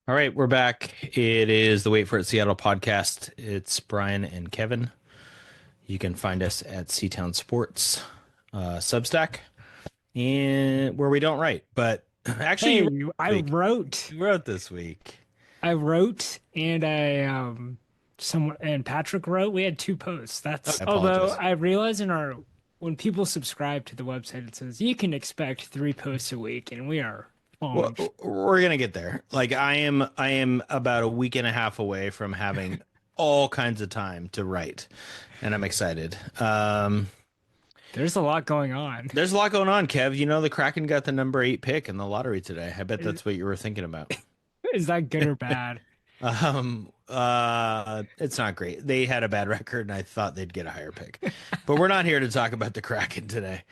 All right, we're back. It is the Wait for It Seattle podcast. It's Brian and Kevin. You can find us at Seatown Sports Substack, and where we don't write. But actually, Hey, you wrote I this week. wrote, You wrote this week. I wrote, and someone and Patrick wrote. We had two posts. Oh, That's I although apologize. I realize when people subscribe to the website, it says you can expect three posts a week, and we are Well, falling. we're gonna get there. Like I am about a week and a half away from having all kinds of time to write, and I'm excited. There's a lot going on. There's a lot going on, Kev. You know, the Kraken got the number 8 pick in the lottery today. I bet Is, that's what you were thinking about. is that good or bad? It's not great. They had a bad record, and I thought they'd get a higher pick. But we're not here to talk about the Kraken today.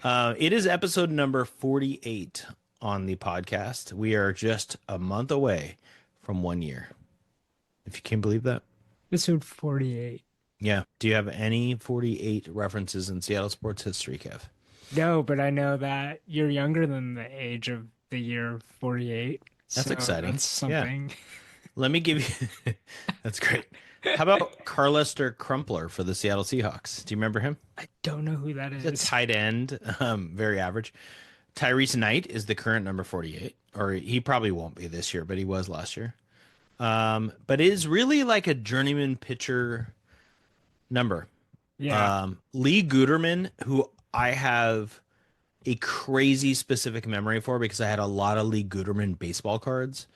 It is episode number 48 on the podcast. We are just a month away from 1 year. If you can believe that. Episode 48. Yeah. Do you have any 48 references in Seattle sports history, Kev? No, but I know that you're younger than the age of the year 48. That's So exciting. that's Yeah. something. Let me give you. That's great. How about Carlester Crumpler for the Seattle Seahawks? Do you remember him? I don't know who that He's a is. tight end, very average. Tyrese Knight is the current number 48, or he probably won't be this year, but he was last year. But is really like a journeyman pitcher number. Yeah. Lee Guterman, who I have a crazy specific memory for because I had a lot of Lee Guterman baseball cards.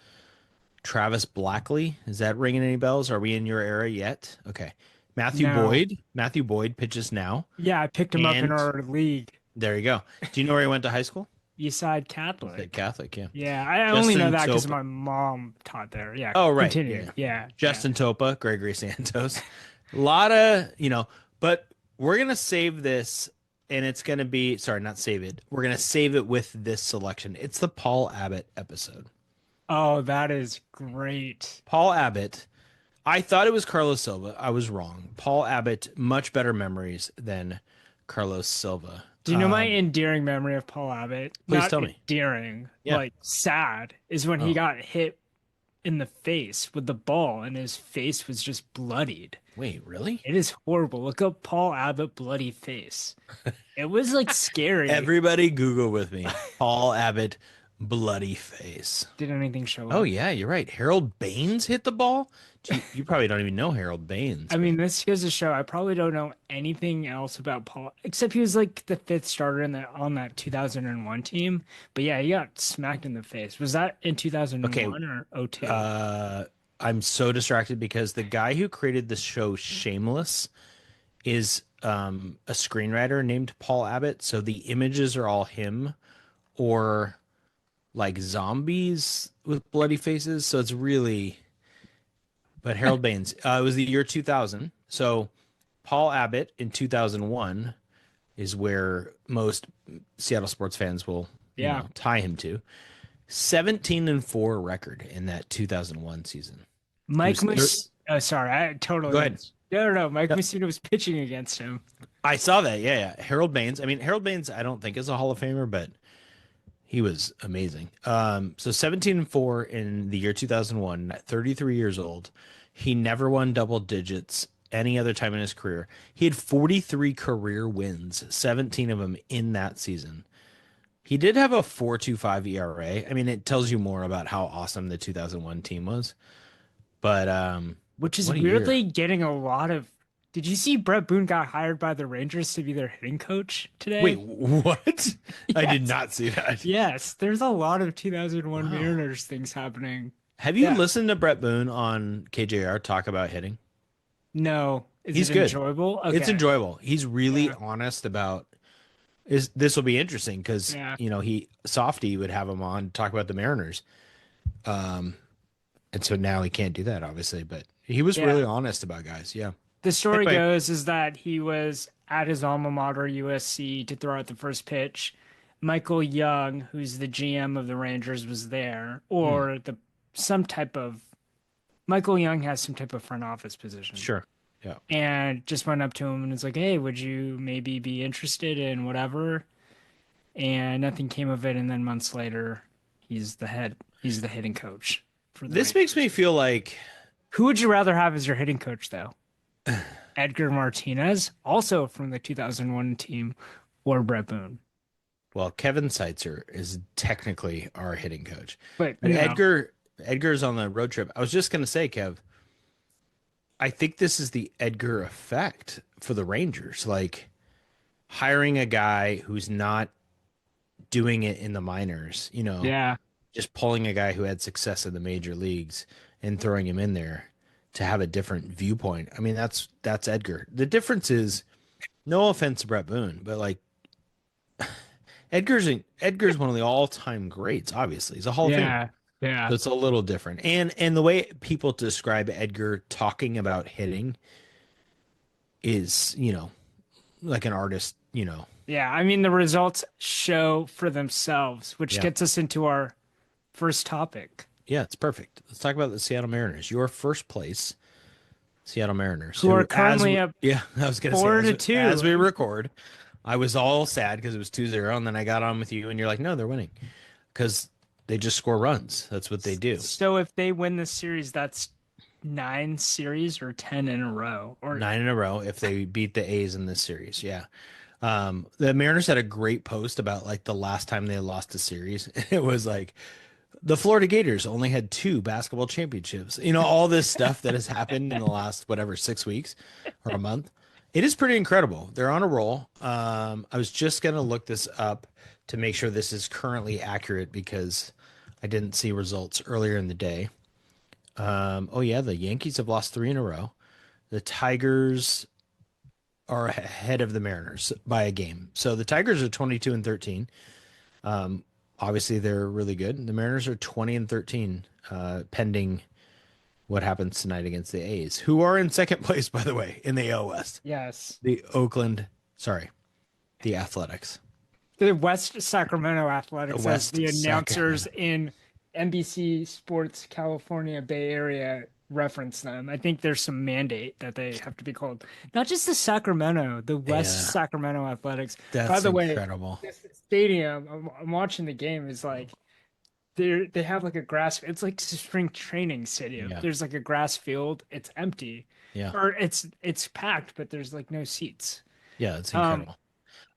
Travis Blackley, is that ringing any bells? Are we in your era yet? Okay. Matthew No. Boyd. Matthew Boyd pitches now. Yeah, I picked him up in And our league. there you go. Do you know where he went to high school? Eastside He said Catholic. Catholic, yeah. Yeah, I only know Justin that because Topa. my mom taught there. Yeah, Oh, right. continue. Yeah. Yeah, yeah. Justin Topa, Gregory Santos. A lot of, but we're going to save this and it's going to be, sorry, not save it. We're going to save it with this selection. It's the Paul Abbott episode. Oh, that is great. Paul Abbott. I thought it was Carlos Silva. I was wrong. Paul Abbott, much better memories than Carlos Silva. Do you know my endearing memory of Paul Abbott? Please Not tell me. endearing, Yeah. like sad, is when he Oh, got hit in the face with the ball and his face was just bloodied. wait, really? It is horrible. Look up Paul Abbott bloody face. It was like scary. Everybody Google with me. Paul Abbott, bloody face. Did anything show Oh, up? yeah, you're right. Harold Baines hit the ball? Gee, you probably don't even know Harold Baines, I but mean, this goes to show I probably don't know anything else about Paul, except he was like the fifth starter on that 2001 team. But yeah, he got smacked in the face. Was that in okay. 2001 or '02? I'm so distracted because the guy who created the show Shameless is a screenwriter named Paul Abbott. So the images are all him or like zombies with bloody faces. So it's really, but Harold Baines. It was the year 2000. So Paul Abbott in 2001 is where most Seattle sports fans will, Yeah. tie him to. 17-4 record in that 2001 season. He Mike was thir- Mus. Oh, sorry, I totally. Go ahead. No. Mike No, Mussina was pitching against him. I saw that. Yeah, yeah. Harold Baines. I mean, Harold Baines, I don't think is a Hall of Famer, but he was amazing. So 17-4 in the year 2001, at 33 years old. He never won double digits any other time in his career. He had 43 career wins, 17 of them in that season. He did have a 4.25 ERA. I mean, it tells you more about how awesome the 2001 team was. But Which is what a year. weirdly getting a lot of. Did you see Bret Boone got hired by the Rangers to be their hitting coach Wait, today? what? I did Yes. not see that. Yes, there's a lot of 2001 Wow. Mariners things happening. Have you Yeah. listened to Bret Boone on KJR talk about hitting? No, is He's it good. enjoyable? It's Okay. enjoyable. He's really Yeah. honest about is this will be interesting because Yeah. he Softy would have him on to talk about the Mariners. Um and so now he can't do that obviously, but he was Yeah. really honest about guys. Yeah. The story Anyway, goes is that he was at his alma mater, USC, to throw out the first pitch. Michael Young, who's the GM of the Rangers, was there, hmm, or some type of Michael Young has some type of front office position. sure. Yeah. And just went up to him and was like, "Hey, would you maybe be interested in whatever?" And nothing came of it. And then months later, he's the hitting coach. for the This makes Rangers. me feel like, Who would you rather have as your hitting coach, though? Edgar Martinez, also from the 2001 team, or Bret Boone? well, Kevin Seitzer is technically our hitting coach, But but no, Edgar's on the road trip. I was just gonna say, Kev, I think this is the Edgar effect for the Rangers. Like hiring a guy who's not doing it in the minors, yeah, just pulling a guy who had success in the major leagues and throwing him in there to have a different viewpoint. I mean, that's Edgar. The difference is, no offense to Bret Boone, but like Edgar's one of the all-time greats, obviously. He's a Hall of Famer. yeah, yeah, So it's a little different. And the way people describe Edgar talking about hitting is, like an artist, yeah. I mean, the results show for themselves, which Yeah. gets us into our first topic. Yeah, it's perfect. Let's talk about the Seattle Mariners. Your first place Seattle Mariners, Who are who currently up yeah, I was gonna say 4-2. as we record, I was all sad because it was 2-0, and then I got on with you, and you're like, no, they're winning because they just score runs. That's what they do. So if they win this series, that's 9 series or 10 in a row. Or 9 in a row if they beat the A's in this series. Yeah. The Mariners had a great post about like the last time they lost a series. It was like the Florida Gators only had 2 basketball championships. All this stuff that has happened in the last whatever 6 weeks or a month. It is pretty incredible. They're on a roll. I was just gonna look this up to make sure this is currently accurate because I didn't see results earlier in the day. Oh yeah, the Yankees have lost 3 in a row. The Tigers are ahead of the Mariners by a game. So the Tigers are 22-13. Obviously they're really good. The Mariners are 20-13, pending what happens tonight against the A's, who are in second place, by the way, in the AL West. yes, The Athletics. the West Sacramento Athletics, as West the announcers Sacramento. in NBC Sports California Bay Area reference them. I think there's some mandate that they have to be called not just the Sacramento, the West Yeah, Sacramento Athletics. By that's the way, incredible. this stadium, I'm watching the game, is like they have like a grass. It's like spring training stadium. Yeah, There's like a grass field. It's empty, yeah, or it's packed, but there's like no seats. yeah, it's Um, incredible.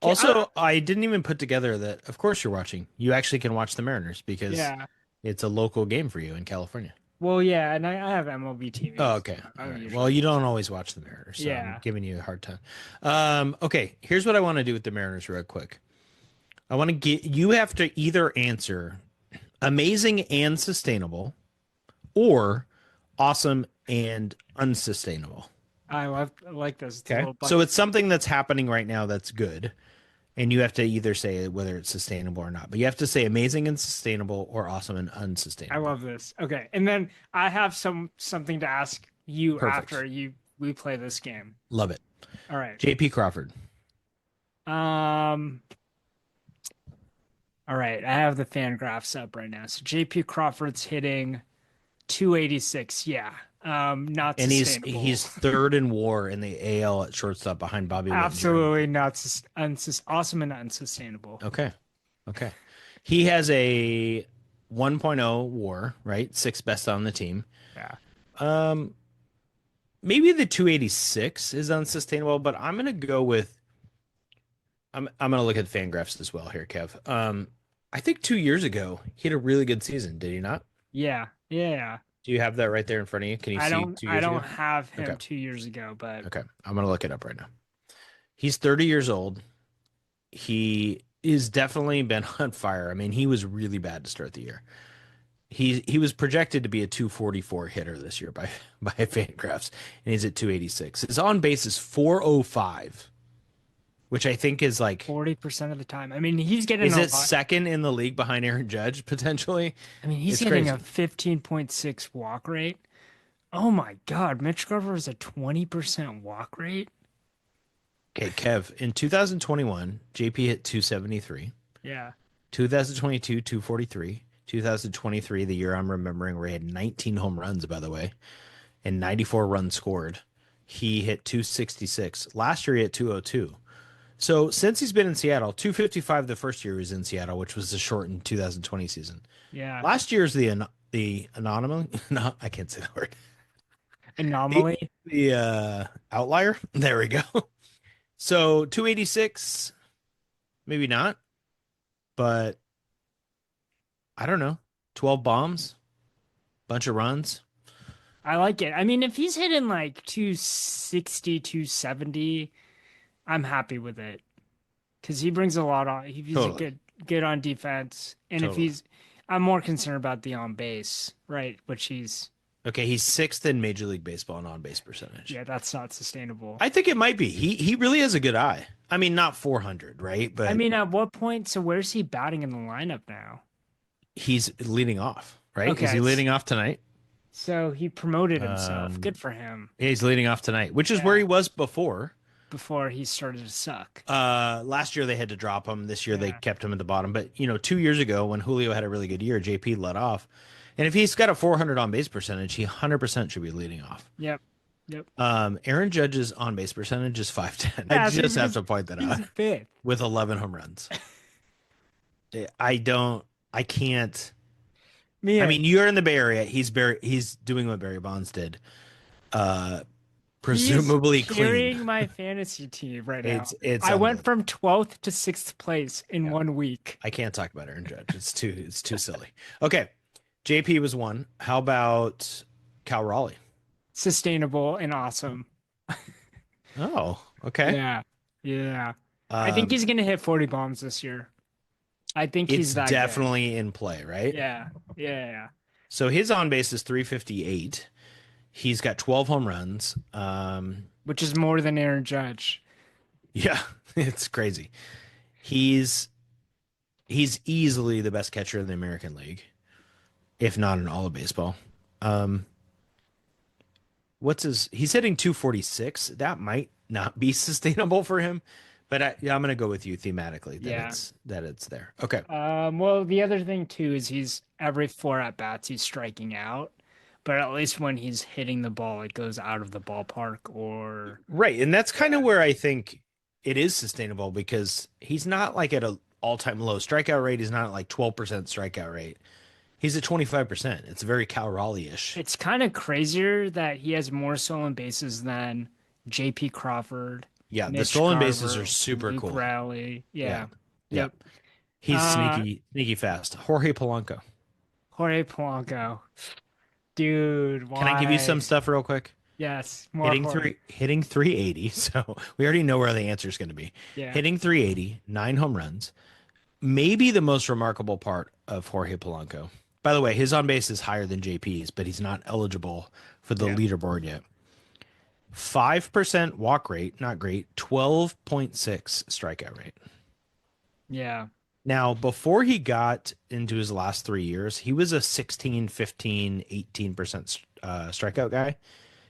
I, Also, I didn't even put together that, of course, you're watching. You actually can watch the Mariners because yeah. it's a local game for you in California. Well, yeah, and I have MLB Oh, TV. okay. So All I right. Well, usually you don't always watch the Mariners, so I'm yeah. giving you a hard time. Okay. Here's what I want to do with the Mariners real quick. I want to get you have to either answer amazing and sustainable or awesome and unsustainable. I like this. It's a Okay. little So bucket. it's something that's happening right now that's good. And you have to either say whether it's sustainable or not. But you have to say amazing and sustainable or awesome and I unsustainable. love this. Okay, and then I have something to ask you after Perfect. we play this game. Love it. All right. JP Crawford. Um. All right. I have the fan graphs up right now. So JP Crawford's hitting 286. Yeah. Not And sustainable. he's third in WAR in the AL at shortstop behind Bobby Witt and Jeremy. Absolutely not awesome and unsustainable. Okay. Okay. He has a 1.0 WAR, right? Sixth best on the team. Yeah. Um, maybe the 286 is unsustainable, but I'm gonna go with I'm gonna look at Fangraphs as well here, Kev. I think 2 years ago he had a really good season, did he not? Yeah. Yeah. Do you have that right there in front of you? Can you see two I years don't ago? have him Okay. 2 years ago, but Okay. I'm gonna look it up right now. He's 30 years old. He is definitely been on fire. I mean, he was really bad to start the year. He was projected to be a 244 hitter this year by Fangraphs, and he's at 286. His on base is 405, which I think is like 40% of the time. I mean, he's getting is a it lot. second in the league behind Aaron Judge potentially? I mean, he's It's getting crazy. a 15.6 walk rate. Oh my God, Mitch Garver is a 20% walk rate. Okay, Kev, in 2021, JP hit 273. Yeah. 2022, 243. 2023, the year I'm remembering, where he had 19 home runs, by the way, and 94 runs scored. He hit 266. Last year, he hit 202. So since he's been in Seattle, 255 the first year he was in Seattle, which was the shortened 2020 season. Yeah. Last year's the the anomaly. No, I can't say the word. The Anomaly. outlier. There we go. So 286, maybe not, but I don't know. 12 bombs, bunch of runs. I like it. I mean, if he's hitting like 260, 270, I'm happy with it because he brings a lot on. He's a Totally. good on defense, and if Totally. I'm more concerned about the on base, right? Which he's, Okay, he's sixth in Major League Baseball in on-base percentage. yeah, that's not sustainable. I think it might be. He really has a good eye. I mean, not 400, right? I But mean, at what point? So where's he batting in the lineup now? he's leading off, right? Is Okay, he leading off tonight? so he promoted himself. Um, Good for him. yeah, he's leading off tonight, which is where he Yeah, was before. before he started to suck. Last year they had to drop him. This year they Yeah. kept him at the bottom. But 2 years ago when Julio had a really good year, JP led off. And if he's got a 400 on base percentage, he 100% should be leading off. Yep. Yep. Aaron Judge's on base percentage is 510. I Yeah, so just have to point that he's out fifth. with 11 home runs. I can't. I Man, mean, you're in the Bay Area. He's doing what Barry Bonds did. Uh, he's presumably clean. carrying my fantasy team right now. It's I went unbelievable. from 12th to 6th place in Yeah. 1 week. I can't talk about Aaron Judge. It's too silly. Okay. JP was one. How about Cal Raleigh? Sustainable and awesome. Oh, okay. Yeah. Yeah. I think Um, he's going to hit 40 bombs this year. I think it's he's that good. definitely in play, right? Yeah. Yeah. So his on base is 358. He's got 12 home runs. Which is more than Aaron Judge. Yeah, it's crazy. He's easily the best catcher in the American League, if not in all of baseball. Um, he's hitting 246. That might not be sustainable for him, but I'm going to go with you thematically that Yeah. it's there. Okay. Well, the other thing too is he's every 4 at bats he's striking out, but at least when he's hitting the ball, it goes out of the ballpark or Right. And that's kind of where I think it is sustainable because he's not like at an all-time low strikeout rate. He's not at like 12% strikeout rate. He's at 25%. It's very Cal Raleigh-ish. it's kind of crazier that he has more stolen bases than JP Crawford, Yeah, the Mitch stolen bases Garver, are super Luke cool. Raleigh. Yeah. Yeah. Yeah. Yep. He's Uh, sneaky fast. Jorge Polanco. Jorge Polanco. Dude, Can I give you some why? stuff real quick? Yes, more Jorge. Hitting 380. So we already know where the answer is going to be. Yeah. Hitting 380, 9 home runs. Maybe the most remarkable part of Jorge Polanco. By the way, his on base is higher than JP's, but he's not eligible for the Yeah. leaderboard yet. 5% walk rate, not great. 12.6 strikeout rate. Yeah. Now, before he got into his last 3 years, he was a 16, 15, 18% strikeout guy.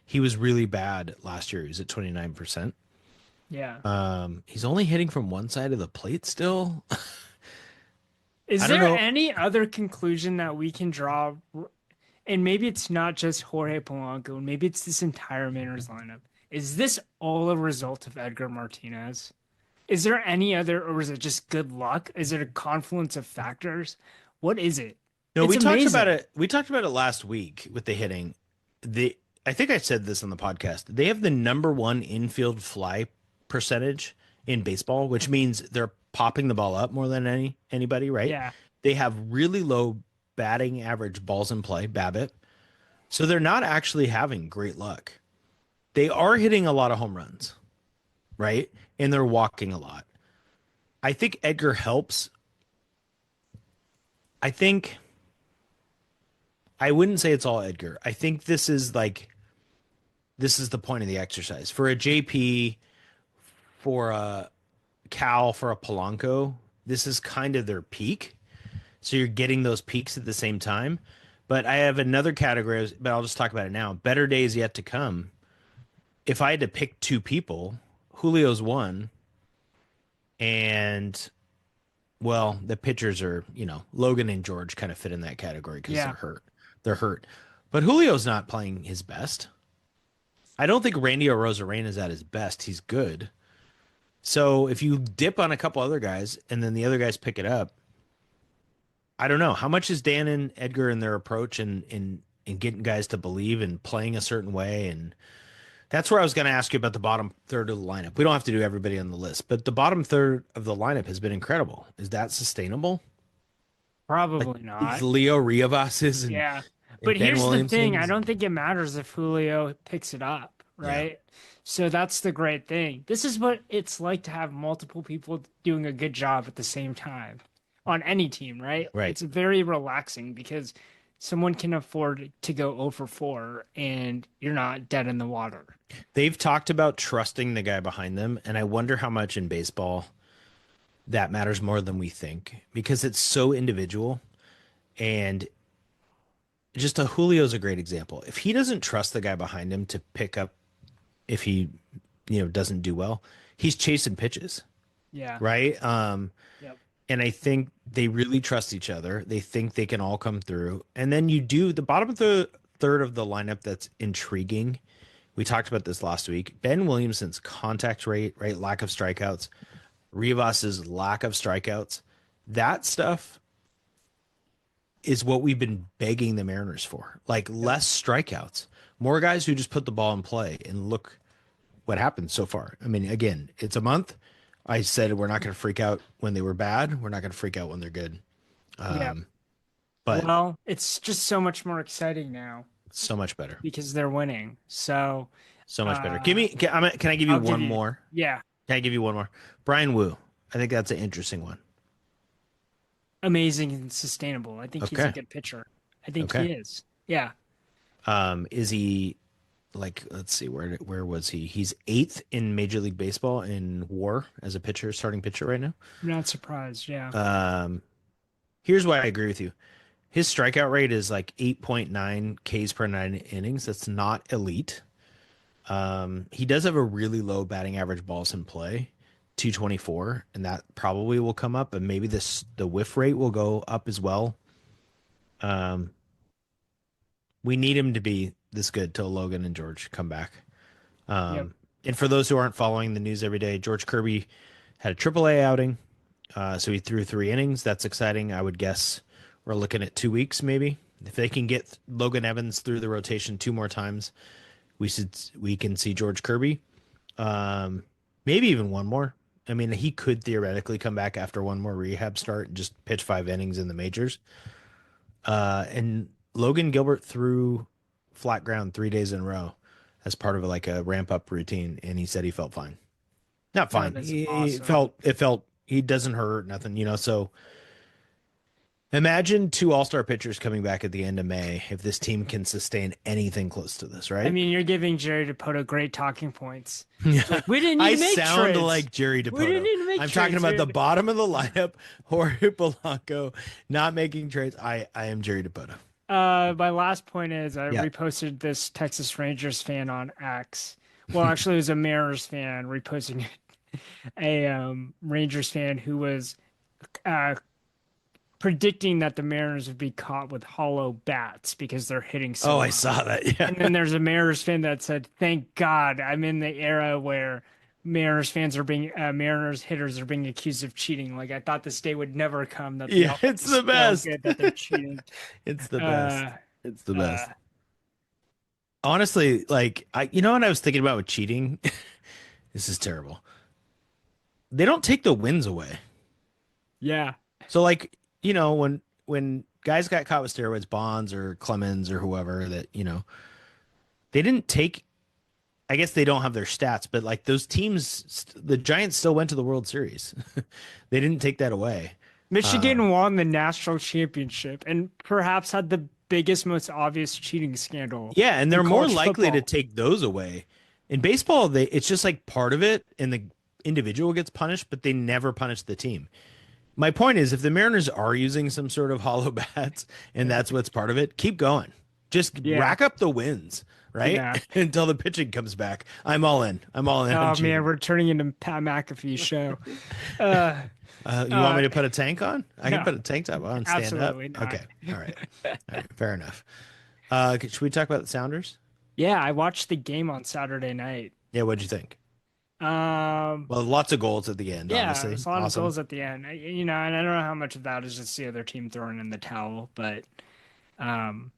He was really bad last year. He was at 29%. Yeah. He's only hitting from one side of the plate still. Is I don't there know. any other conclusion that we can draw? And maybe it's not just Jorge Polanco, and maybe it's this entire Mariners lineup. Is this all a result of Edgar Martinez? Is there any other, or is it just good luck? Is it a confluence of factors? What is it? No, It's we talked amazing. about it. We talked about it last week with the hitting. I think I said this on the podcast. They have the number one infield fly percentage in baseball, which means they're popping the ball up more than anybody, right? Yeah. They have really low batting average balls in play, Babbitt. So they're not actually having great luck. They are hitting a lot of home runs, right? And they're walking a lot. I think Edgar helps. I think I wouldn't say it's all Edgar. I think this is the point of the exercise. For a JP, for a Cal, for a Polanco, this is kind of their peak. So you're getting those peaks at the same time. But I have another category, but I'll just talk about it now. Better days yet to come. If I had to pick two people, Julio's one, and well, the pitchers are, Logan and George kind of fit in that category because Yeah. they're hurt. They're hurt. But Julio's not playing his best. I don't think Randy Arozarena is at his best. He's good. So if you dip on a couple other guys and then the other guys pick it up, I don't know. How much is Dan and Edgar in their approach and in getting guys to believe and playing a certain way? And that's where I was going to ask you about the bottom third of the lineup. We don't have to do everybody on the list, but the bottom third of the lineup has been incredible. Is that sustainable? Like Probably these not. Leo Rivas's Yeah. But and Ben here's the thing, I Williamsons? don't think it matters if Julio picks it up, Yeah, right? So that's the great thing. This is what it's like to have multiple people doing a good job at the same time on any team, right? right. It's very relaxing because someone can afford to go 0 for 4 and you're not dead in the water. They've talked about trusting the guy behind them, and I wonder how much in baseball that matters more than we think because it's so individual. And just a Julio's a great example. If he doesn't trust the guy behind him to pick up if he, doesn't do well, he's chasing pitches, Yeah. right? Yep. And I think they really trust each other. They think they can all come through. And then you do the bottom of the third of the lineup that's intriguing. We talked about this last week. Ben Williamson's contact rate, right? Lack of strikeouts. Rivas's lack of strikeouts. That stuff is what we've been begging the Mariners for. Like less strikeouts, more guys who just put the ball in play and look what happened so far. I mean, again, it's a month. I said we're not going to freak out when they were bad. We're not going to freak out when they're good. Yeah. Um, but Well, it's just so much more exciting now so much better. because they're winning. So, So much better. uh, Can I give you I'll give one you, more? yeah, Can I give you one more? Brian Wu. I think that's an interesting one. amazing and sustainable. I think he's a Okay. good pitcher. I think Okay. he is. Yeah. Is he like, let's see, where was he? He's eighth in Major League Baseball in WAR as a pitcher, starting pitcher right now. I'm not surprised. Yeah. Um, Here's why I agree with you. His strikeout rate is like 8.9 Ks per 9 innings. That's not elite. He does have a really low batting average balls in play, 224, and that probably will come up, and maybe the whiff rate will go up as well. Um, we need him to be this good till Logan and George come back. Yep. And for those who aren't following the news every day, George Kirby had a AAA outing, so he threw 3 innings. That's exciting. I would guess we're looking at 2 weeks maybe. If they can get Logan Evans through the rotation 2 more times, we can see George Kirby. Maybe even one more. I mean, he could theoretically come back after one more rehab start and just pitch 5 innings in the majors. And Logan Gilbert threw flat ground 3 days in a row as part of like a ramp up routine, and he said he felt fine. Not fine. That is He awesome. felt he doesn't hurt nothing. So imagine 2 all-star pitchers coming back at the end of May if this team can sustain anything close to this, I right? mean, you're giving Jerry Dipoto great talking points. Yeah. Like, we didn't need I to make sound trades. like Jerry We didn't Dipoto. need to make I'm talking trades. about the bottom of the lineup, Jorge Polanco not making trades. I am Jerry Dipoto. My last point is I Yeah. reposted this Texas Rangers fan on X. Well, actually, it was a Mariners fan reposting a Rangers fan who was uh, predicting that the Mariners would be caught with hollow bats because they're hitting so Oh, I well. saw that. Yeah. And then there's a Mariners fan that said, "Thank God I'm in the era where Mariners fans are being Mariners hitters are being accused of cheating. Like I thought this day would never come that the Yeah, offense it's is the so best. good that they're cheating." It's the best. Uh, It's the uh, best. Honestly, like you know what I was thinking about with cheating? This is terrible. They don't take the wins away. yeah, So like, when guys got caught with steroids, Bonds or Clemens or whoever that, they didn't take, I guess they don't have their stats, but like those teams, the Giants still went to the World Series. They didn't take that away. Michigan won the national championship and perhaps had the biggest, most obvious cheating scandal Yeah, and in they're more college likely to football. take those away. In baseball, it's just like part of it, and the individual gets punished, but they never punish the team. My point is, if the Mariners are using some sort of hollow bats, and that's what's part of it, keep going. Just Yeah. rack up the wins, right? Yeah. Until the pitching comes back. I'm all in. I'm all in. on Oh cheating. man, we're turning into Pat McAfee's show. You want me to put a tank on? I can no. put a tank top on. Stand Absolutely up. not. Okay. All right. All right. Fair enough. Should we talk about the Sounders? Yeah, I watched the game on Saturday night. Yeah. What'd you think? Um, Well, lots of goals at the end, yeah, obviously. there's a lot of Awesome. goals at the end. And I don't know how much of that is just the other team throwing in the towel, but um,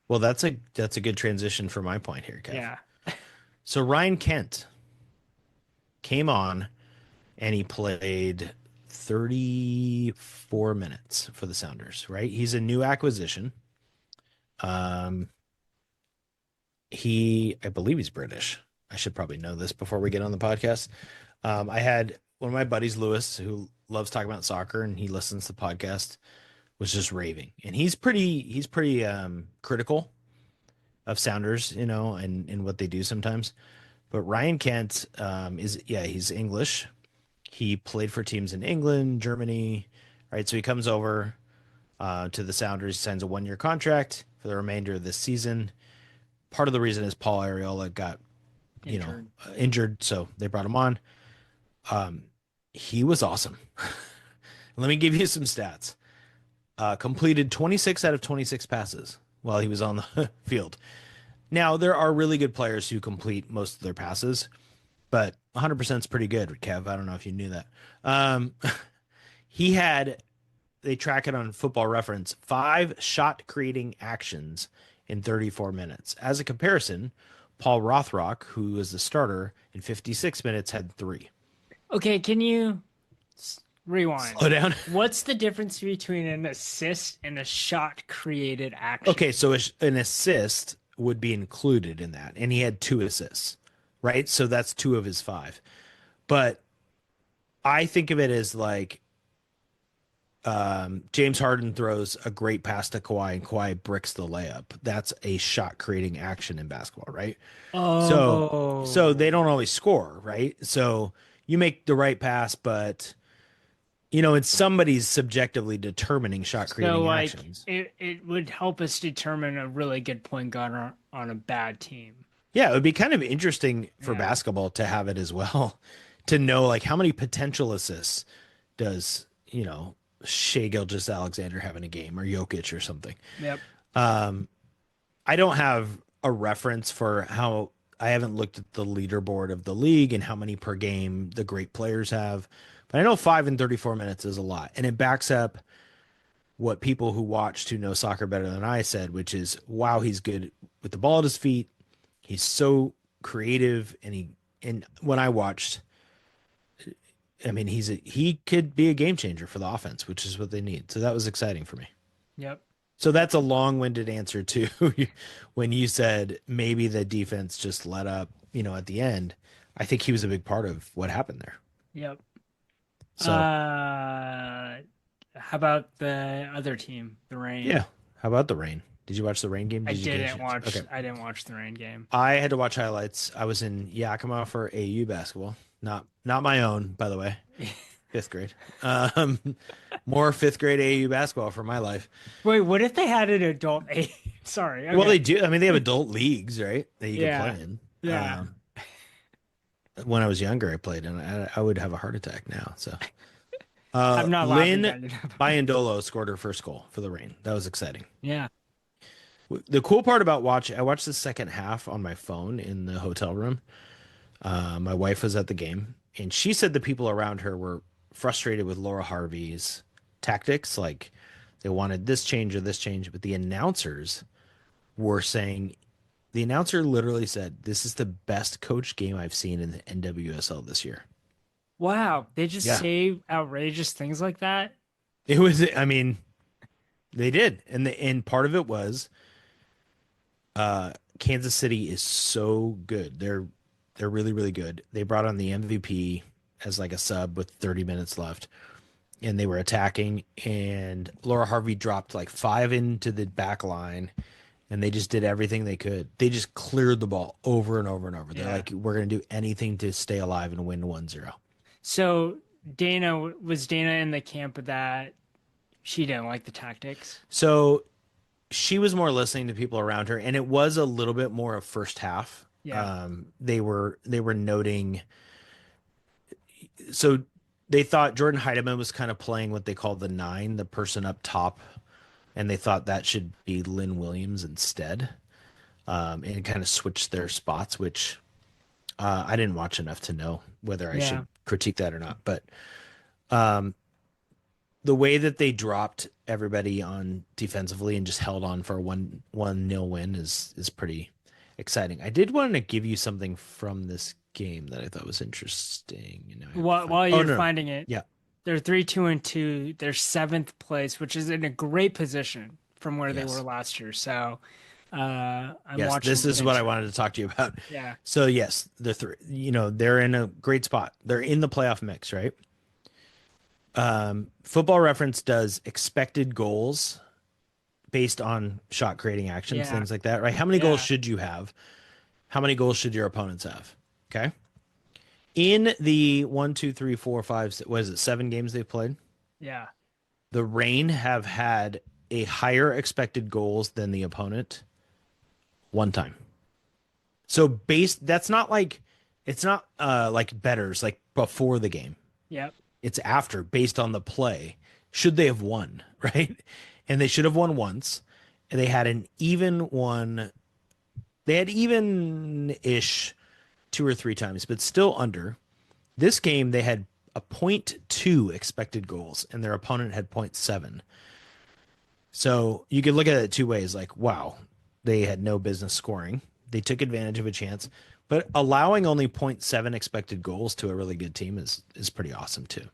Well, that's a good transition for my point here, Kev. yeah. So Ryan Kent came on and he played 34 minutes for the Sounders, right? He's a new acquisition. Um, I believe he's British. I should probably know this before we get on the podcast. I had one of my buddies, Lewis, who loves talking about soccer and he listens to the podcast, was just raving. And he's pretty critical of Sounders, and what they do sometimes. But Ryan Kent he's English. He played for teams in England, Germany, right? So he comes over to the Sounders, signs a 1-year contract for the remainder of this season. Part of the reason is Paul Arriola got, Injured. injured, so they brought him on. He was awesome. Let me give you some stats. Completed 26 out of 26 passes while he was on the field. Now, there are really good players who complete most of their passes, but 100% is pretty good, Kev. I don't know if you knew that. He had, they track it on Football Reference, 5 shot creating actions in 34 minutes. As a comparison, Paul Rothrock, who was the starter in 56 minutes, had 3. Okay, can you rewind? Slow down. What's the difference between an assist and a shot created action? Okay, so an assist would be included in that, and he had 2 assists, right? So that's 2 of his 5. But I think of it as like James Harden throws a great pass to Kawhi, and Kawhi bricks the layup. That's a shot creating action in basketball, right? So Oh, they don't always score, right? So you make the right pass, but it's somebody's subjectively determining shot so creating like actions. it would help us determine a really good point guard on a bad team. Yeah, it would be kind of interesting for Yeah. basketball to have it as well, to know like how many potential assists does, Shea Gilgeous-Alexander have in a game, or Jokic or something. Yep. I don't have a reference for how, I haven't looked at the leaderboard of the league and how many per game the great players have, but I know 5 in 34 minutes is a lot. And it backs up what people who watched, who know soccer better than I, said, which is, wow, he's good with the ball at his feet. He's so creative. And when I watched, I mean, he could be a game changer for the offense, which is what they need. So that was exciting for me. Yep. So that's a long-winded answer to when you said maybe the defense just let up, at the end. I think he was a big part of what happened there. Yep. So How about the other team, the Rain? yeah, how about the Rain? Did you watch the Rain game? I Did you get a didn't chance? watch. Okay, I didn't watch the Rain game. I had to watch highlights. I was in Yakima for AU basketball, not my own, by the way. 5th grade. Um, More 5th grade AU basketball for my life. Wait, what if they had an adult? Sorry. Well, Okay. they do. I mean, they have adult leagues, right? That you can Yeah. play in. Yeah. When I was younger, I played, and I would have a heart attack now. So, I'm not laughing. Lynn Biandolo scored her first goal for the Rain. That was exciting. Yeah. The cool part about I watched the second half on my phone in the hotel room. My wife was at the game, and she said the people around her were frustrated with Laura Harvey's tactics. Like they wanted this change or this change, but the announcers were saying, the announcer literally said, "This is the best coach game I've seen in the NWSL this year." Wow. They just Yeah, say outrageous things like that. it was. I mean, they did, and part of it was, Kansas City is so good. They're really really good. They brought on the MVP as like a sub with 30 minutes left, and they were attacking. And Laura Harvey dropped like 5 into the back line, and they just did everything they could. They just cleared the ball over and over and over. They're Yeah. like, we're gonna do anything to stay alive and win 1-0. So Dana in the camp of that she didn't like the tactics. So she was more listening to people around her, and it was a little bit more of first half. Yeah. They were noting. So they thought Jordan Heidemann was kind of playing what they call the 9, the person up top, and they thought that should be Lynn Williams instead, and kind of switched their spots, which I didn't watch enough to know. whether I Yeah. should critique that or not. But um, the way that they dropped everybody on defensively and just held on for a one nil win is pretty exciting. I did want to give you something from this game that I thought was interesting. You know, I have to find. While Oh you're no, finding it, yeah, they're 3-2-2. They're seventh place, which is in a great position from where they were yes, last year. So I'm yes. watching This with is what I interest. wanted to talk to you about. Yeah. So yes, the three. You know, they're in a great spot. They're in the playoff mix, right? Football Reference does expected goals based on shot creating actions, Yeah. things like that, right? How many goals Yeah. should you have? How many goals should your opponents have? Okay. In the one, two, three, four, five, what is it, 7 games they've played? Yeah. The Rain have had a higher expected goals than the opponent one time. So based, that's not like, it's not like betters like before the game. Yep. It's after based on the play. Should they have won, right? And they should have won once. And they had an even one. They had even ish 2 or 3 times, but still under. This game, they had a point 0.2 expected goals, and their opponent had point 0.7. So you could look at it 2 ways like, wow, they had no business scoring. They took advantage of a chance, but allowing only point 0.7 expected goals to a really good team is pretty awesome too.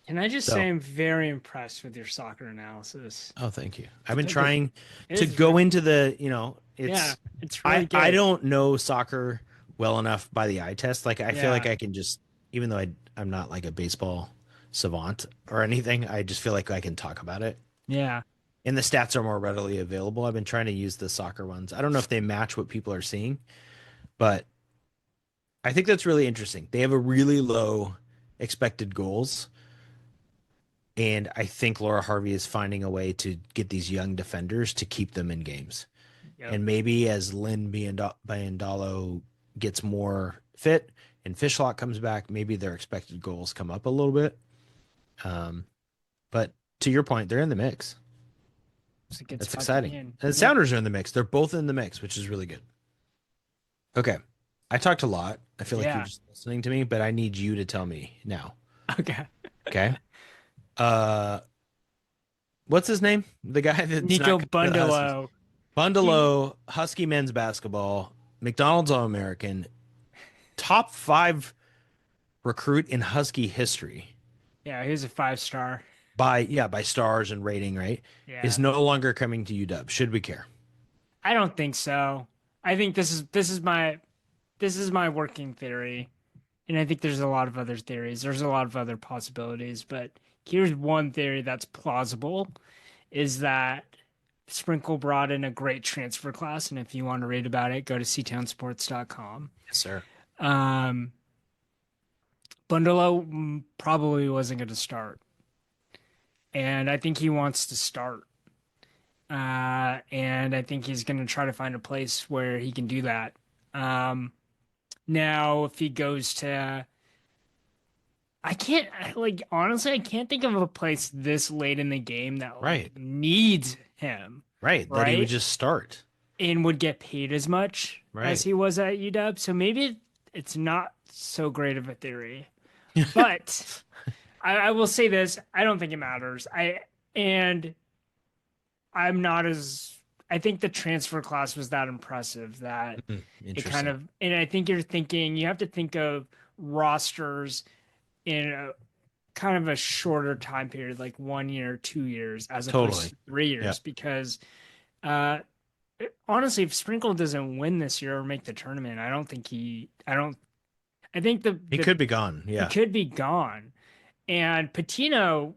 Can I just So, say I'm very impressed with your soccer analysis. oh, thank you. I've been Because trying it to is go really, into the, yeah, it's it's I really I good. don't know soccer well enough by the eye test. Like I feel like Yeah. I can just even though I'm not like a baseball savant or anything, I just feel like I can talk about it. Yeah. And the stats are more readily available. I've been trying to use the soccer ones. I don't know if they match what people are seeing, but I think that's really interesting. They have a really low expected goals, and I think Laura Harvey is finding a way to get these young defenders to keep them in games. Yep. And maybe as Lynn Biandalo gets more fit and Fishlock comes back, maybe their expected goals come up a little bit. Um, but to your point, they're in the mix. It's a good That's spot to be exciting. in. And the Yeah. Sounders are in the mix. They're both in the mix, which is really good. Okay. I talked a lot. I feel like you're Yeah. just listening to me, but I need you to tell me now. Okay. Okay. Uh, what's his name? The guy that's Nico not coming to the Huskies. Bundalo. He, Bundalo, Husky men's basketball, McDonald's All American, top 5 recruit in Husky history yeah, he was a 5-star. by stars and rating, right? Is Yeah. no longer coming to UW. Should we care? I don't think so. I think this is my working theory. And I think there's a lot of other theories. There's a lot of other possibilities, but here's one theory that's plausible is that Sprinkle brought in a great transfer class, and if you want to read about it, go to ctownsports.com. Yes, sir. Um, Bundalo probably wasn't going to start, and I think he wants to start. And I think he's going to try to find a place where he can do that. Now, if he goes to, honestly, I can't think of a place this late in the game that Right. needs him, Right. That he would right? just start. And would get paid as much as Right. he was at UW. So maybe it's not so great of a theory. But I will say this, I don't think it matters. And I'm not as I think the transfer class was that impressive that it kind Interesting. of and I think you're thinking you have to think of rosters in a kind of a shorter time period, like 1 year, 2 years, as opposed Totally. to three Yeah. years, because uh honestly, if Sprinkle doesn't win this year or make the tournament, I think He the could be gone. he Yeah. could be gone. And Patino,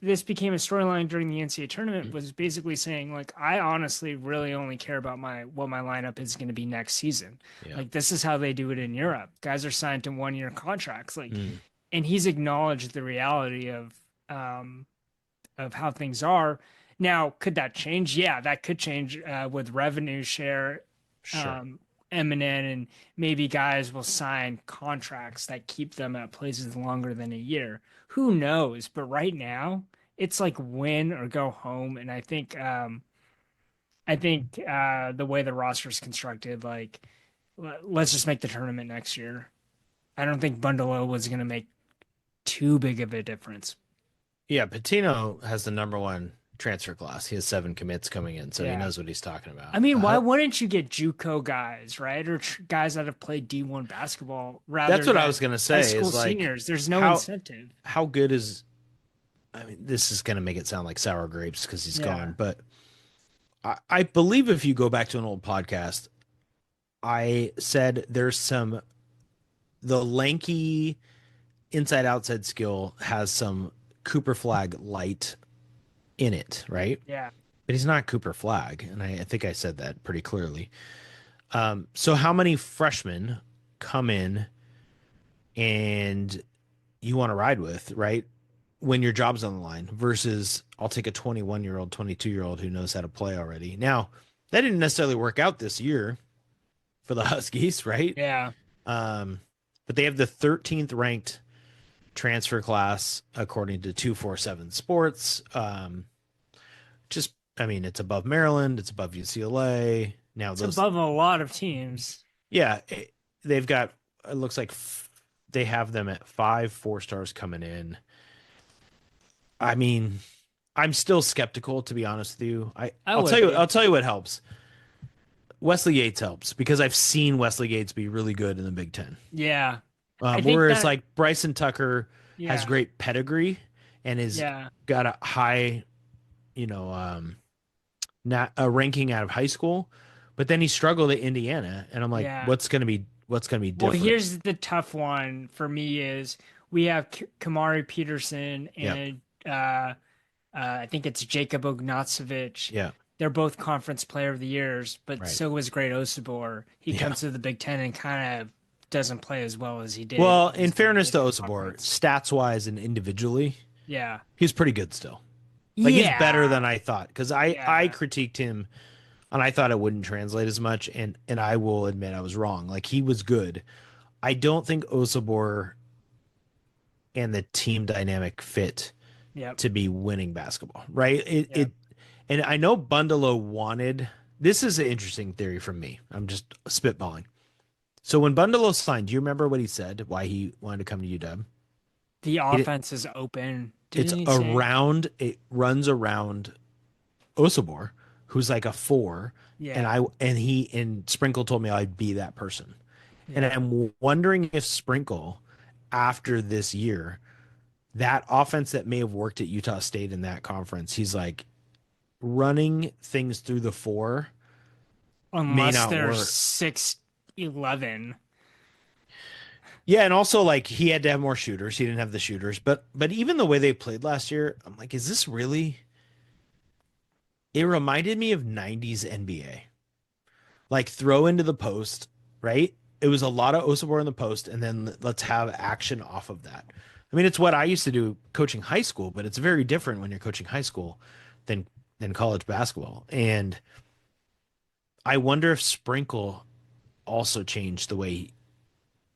this became a storyline during the NCAA tournament, was basically saying, like, I honestly really only care about what my lineup is going to be next season. Yeah. Like, this is how they do it in Europe. Guys are signed to 1 year contracts. Like, Mm. and he's acknowledged the reality of how things are. Now, could that change? Yeah, that could change with revenue share Sure. um, imminent, and maybe guys will sign contracts that keep them at places longer than a year. Who knows? But right now, it's like win or go home. And I think the way the roster is constructed, like let's just make the tournament next year. I don't think Bundalo was going to make too big of a difference. Yeah, Patino has the number one transfer class. He has 7 commits coming in, so he Yeah. knows what he's talking about. I mean, why wouldn't you get JUCO guys, right? Or guys that have played D1 basketball That's rather what I was than gonna high say. school Is like seniors? There's no how incentive. how good is? I mean, this is gonna make it sound like sour grapes because he's Yeah. gone, but I believe if you go back to an old podcast, I said there's some the lanky inside outside skill has some Cooper Flag light in it, right? Yeah. But he's not Cooper Flag, and I think I said that pretty clearly. So how many freshmen come in and you want to ride with, right? When your job's on the line versus I'll take a 21-year-old, 22-year-old who knows how to play already. Now, that didn't necessarily work out this year for the Huskies, right? Yeah. Um, but they have the 13th ranked transfer class according to 247 Sports. Just, I mean, it's above Maryland, it's above UCLA. Now It's those, above a lot of teams. yeah, they've got. It looks like they have them at 5 4 stars coming in. I mean, I'm still skeptical to be honest with you. I I'll would tell you. be. I'll tell you what helps. Wesley Yates helps because I've seen Wesley Yates be really good in the Big Ten. Yeah. I think Whereas that, like Bryson Tucker has yeah. great pedigree and has Yeah. got a high, you know, not a ranking out of high school, but then he struggled at Indiana, and I'm like, Yeah. what's gonna be Well, different? here's the tough one for me is we have Kamari Peterson Yeah, and I think it's Jacob Ognacevic. yeah, They're both conference player of the years, but right, so was Great Osibor. He yeah. comes to the Big Ten and kind of doesn't play as well as he did Well, in in his time fairness in to the Osibor, conference. stats wise and individually, Yeah. he's pretty good still. Like he's better Yeah. than I thought because I Yeah. critiqued him and I thought it wouldn't translate as much, and I will admit I was wrong. Like he was good. I don't think Osibor and the team dynamic fit Yep. to be winning basketball, right? Yep. And I know Bundalo wanted. This is an interesting theory from me. I'm just spitballing. So when Bundalo signed, do you remember what he said? Why he wanted to come to UW? The It, offense is open. it's Didn't he say? around. It runs around Osibor, who's like a 4, and Yeah. and Sprinkle told me I'd be that person. And Yeah. I'm wondering if Sprinkle, after this year, that offense that may have worked at Utah State in that conference, he's like running things through the 4 may Unless not they're work. 6'11". Yeah, and also like he had to have more shooters. He didn't have the shooters, but even the way they played last year, I'm like, is this really? It reminded me of 90s NBA. Like throw into the post, right? It was a lot of Osibor in the post, and then let's have action off of that. I mean, it's what I used to do coaching high school, but it's very different when you're coaching high school than college basketball. And I wonder if Sprinkle also changed the way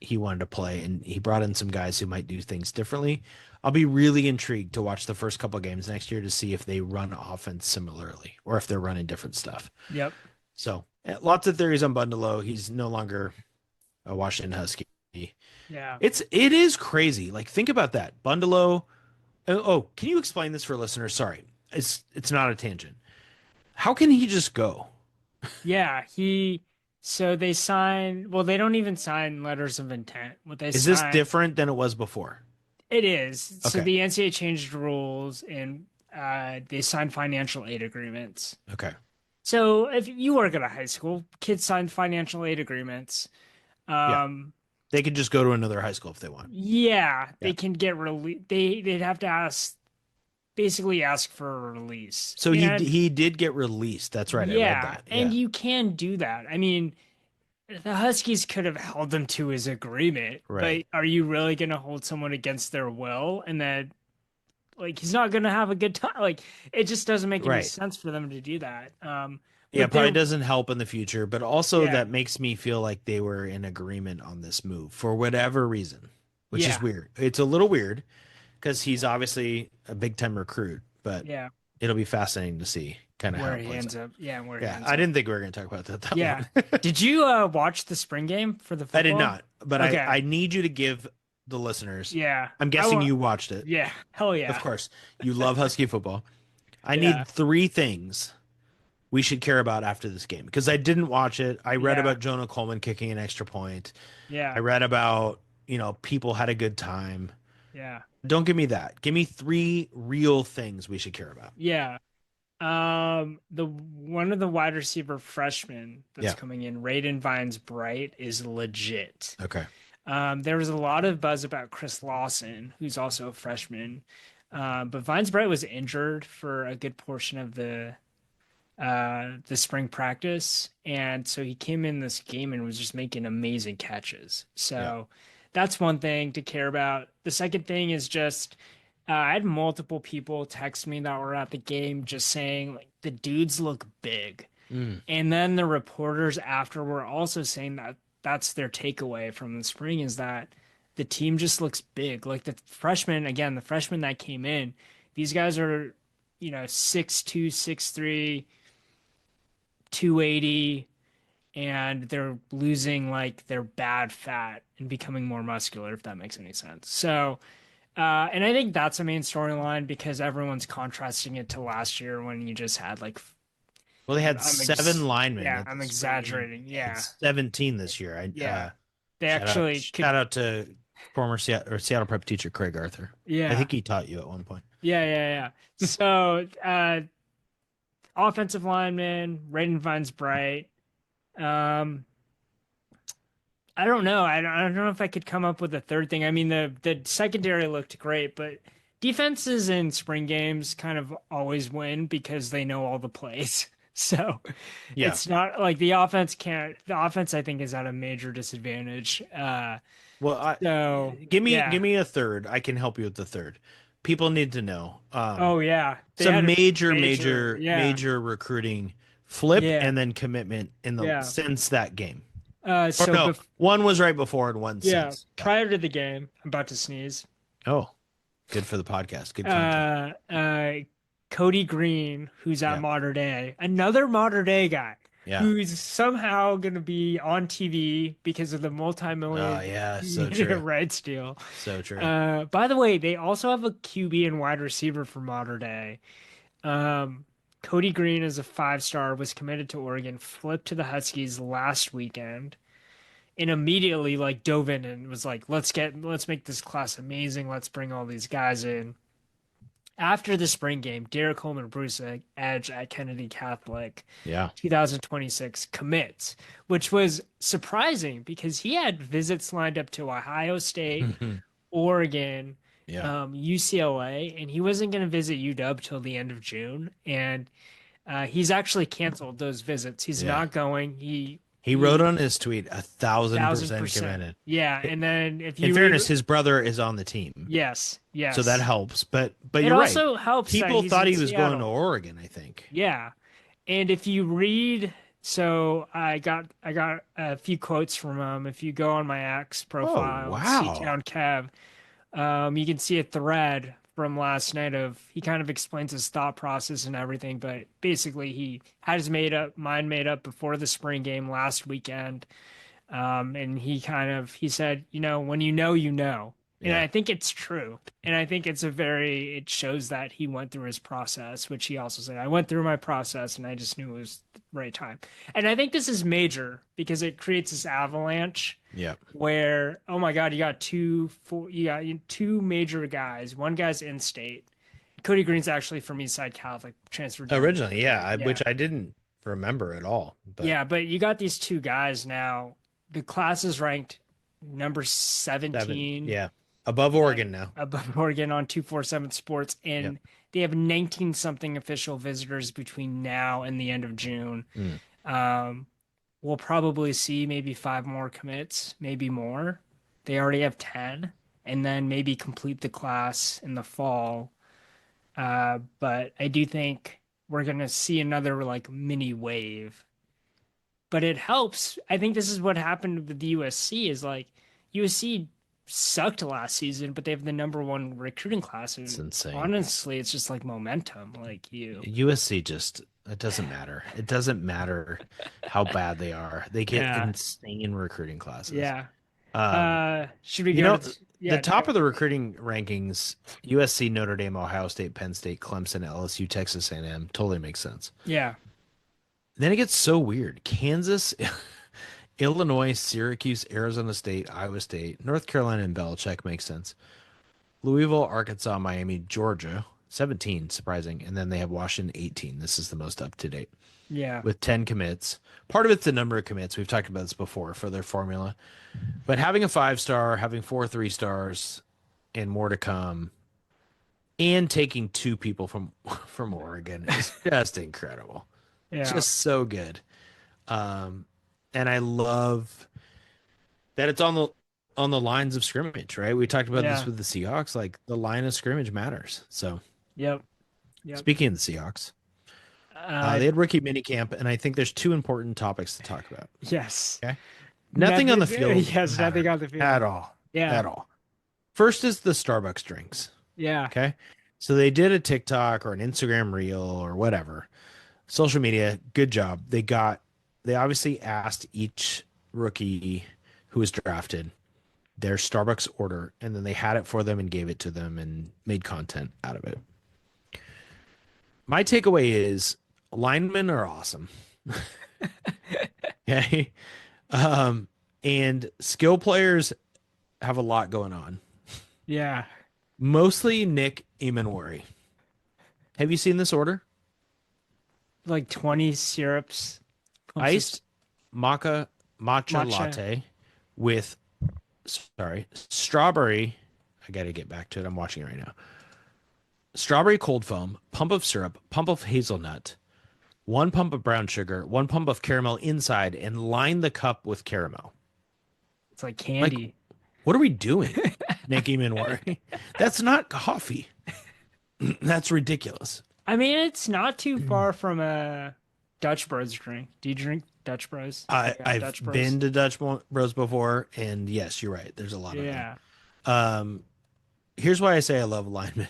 he wanted to play, and he brought in some guys who might do things differently. I'll be really intrigued to watch the first couple of games next year to see if they run offense similarly or if they're running different stuff. Yep. So lots of theories on Bundalo. He's no longer a Washington Husky. Yeah. It is crazy. Like think about that. Bundalo. Oh, can you explain this for listeners? Sorry, it's not a tangent. How can he just go? Yeah. So they sign, well, they don't even sign letters of intent. What they Is this sign, different than it was before? it is. So Okay. the NCAA changed rules and they signed financial aid agreements. Okay. So if you work at a high school, kids sign financial aid agreements. Yeah. Um, They could just go to another high school if they want. yeah, Yeah. they can get released. They'd have to basically ask for a release. So And he did get released. That's right. I read yeah, that. and Yeah. you can do that. I mean, the Huskies could have held them to his agreement, but Right. are you really going to hold someone against their will and then like he's not going to have a good time? Like it just doesn't make any Right. sense for them to do that. Yeah, But probably they're doesn't help in the future, but also yeah, that makes me feel like they were in agreement on this move for whatever reason, which is yeah, weird. It's a little weird because he's obviously a big time recruit, but yeah. it'll be fascinating to see kind of how where it he plays ends out. up. Yeah, where he Yeah, ends I up. didn't think we were going to talk about that Yeah. long. Did you watch the spring game for the I did football? not, but Okay. I need you to give the listeners. Yeah. I'm I guessing want. you watched it. Yeah. Hell Of yeah. course, you love Husky football. I Yeah. need three things we should care about after this game because I didn't watch it. I read Yeah. about Jonah Coleman kicking an extra point. I Yeah. read about, people had a good time. Yeah. Don't give me that. Give me three real things we should care about. Yeah. The one of the wide receiver freshmen that's Yeah. coming in, Raiden Vines Bright, is legit. Okay. There was a lot of buzz about Chris Lawson, who's also a freshman. But Vines Bright was injured for a good portion of the spring practice, and so he came in this game and was just making amazing catches. Yeah. So that's one thing to care about. The second thing is just I had multiple people text me that were at the game just saying like the dudes look big. Mm. And then the reporters after were also saying that that's their takeaway from the spring is that the team just looks big. Like the freshmen, again, the freshmen that came in, these guys are, 6'2", 6'3", 280, and they're losing like their bad fat and becoming more muscular, if that makes any sense. So, and I think that's a main storyline because everyone's contrasting it to last year when you just had like Well, they had seven linemen yeah, at I'm the spring exaggerating. and Yeah. 17 this year. Yeah. They Shout out actually could. shout out to former Seattle prep teacher Craig Arthur. I Yeah. think he taught you at one point. Yeah. Yeah. Yeah. So, offensive lineman, Raiden Vines Bright. Um, I don't know. I don't know if I could come up with a third thing. I mean, the secondary looked great, but defenses in spring games kind of always win because they know all the plays. So Yeah. it's not like the offense can't. The offense, I think, is at a major disadvantage. Well, So give me yeah. give me a third. I can help you with the third. People need to know. Oh yeah. They Some had a major, major. major, Yeah. major recruiting flip Yeah. and then commitment in the Yeah. since that game. Or So no, one was right before and one yeah, since. Yeah. prior to the game, I'm about to sneeze. Oh, good for the podcast. Good content. Uh, uh, Kodi Greene, who's at Yeah. Modern Day, another Modern Day guy, Yeah. who's somehow going to be on TV because of the Oh, multi-million yeah. So media true. rights deal. So true. By the way, they also have a QB and wide receiver for Modern Day. Um, Kodi Greene is a five-star, was committed to Oregon, flipped to the Huskies last weekend, and immediately like dove in and was like, let's make this class amazing. Let's bring all these guys in. After the spring game, Derek Colman-Brusa, edge at Kennedy Catholic, Yeah. 2026 commits, which was surprising because he had visits lined up to Ohio State, Oregon, Yeah. UCLA, and he wasn't going to visit UW till the end of June. And he's actually canceled those visits. He's Yeah. not going. He wrote on his tweet 1,000% 1,000%. committed. Yeah, and then if you In fairness, his brother is on the team, yes, yes. so that helps. But It you're right. also helps that People he's thought in he was going to Seattle. Oregon, I think. Yeah, and if you read, so I got a few quotes from him. If you go on my X profile, wow. C-Town Kev, you can see a thread from last night of he kind of explains his thought process and everything. But basically, he had his mind made up before the spring game last weekend. And he said, when you know, you know. And Yeah. I think it's true. And I think it shows that he went through his process, which he also said, I went through my process and I just knew it was the right time. And I think this is major because it creates this avalanche Yeah. where, oh my God, you got two major guys. One guy's in state. Kodi Greene's actually from Eastside Catholic, transferred down. Originally, yeah, Yeah. which I didn't remember at all. But Yeah, but you got these two guys now. The class is ranked number 17. Yeah. Above Oregon now. Above Oregon on 247 Sports, and Yep. they have 19 something official visitors between now and the end of June. We'll probably see maybe 5 more commits, maybe more. They already have 10, and then maybe complete the class in the fall. But I do think we're gonna see another like mini wave. But it helps. I think this is what happened with the USC is like USC sucked last season, but they have the number one recruiting class. It's And insane. honestly, it's just like momentum. Like you, USC just it doesn't matter. It doesn't matter how bad they are. They get yeah, insane recruiting classes. yeah. Um, Should we you go know, to? the Yeah, top of the recruiting rankings, USC, Notre Dame, Ohio State, Penn State, Clemson, LSU, Texas A&M, totally makes sense. yeah, Then it gets so weird. Kansas, Illinois, Syracuse, Arizona State, Iowa State, North Carolina, and Belichick makes sense. Louisville, Arkansas, Miami, Georgia, 17, surprising. And then they have Washington, 18. This is the most up to date yeah, with 10 commits. Part of it's the number of commits. We've talked about this before for their formula. But having a 5-star, having 4 3-stars, and more to come, and taking 2 people from Oregon is just incredible. yeah, Just so good. Um, and I love that it's on the lines of scrimmage, right? We talked about this yeah. with the Seahawks. Like the line of scrimmage matters. So Yep, yep. speaking of the Seahawks, Uh, they had rookie minicamp, and I think there's 2 important topics to talk about. yes. Okay. Nothing on Nothing. the field Yes, nothing mattered on the field. at all. Yeah, At all. First is the Starbucks drinks. yeah. Okay. So they did a TikTok or an Instagram reel or whatever. Social media, good job. They obviously asked each rookie who was drafted their Starbucks order, and then they had it for them and gave it to them and made content out of it. My takeaway is linemen are awesome. Okay. Um, and skill players have a lot going on. Yeah. Mostly Nick Emanwari. Have you seen this order? Like 20 syrups. Iced matcha Matcha. latte with strawberry. I got to get back to it. I'm watching it right now. Strawberry cold foam, pump of syrup, pump of hazelnut, 1 pump of brown sugar, 1 pump of caramel inside, and line the cup with caramel. It's like Like, candy. what are we doing, Nick Emanwari? That's not coffee. That's ridiculous. I mean, it's not too far from a Dutch Bros drink. Do you drink Dutch Bros? I've Dutch Bros. been to Dutch Bros before, and yes, you're right. There's a lot of them. Yeah. Here's why I say I love linemen.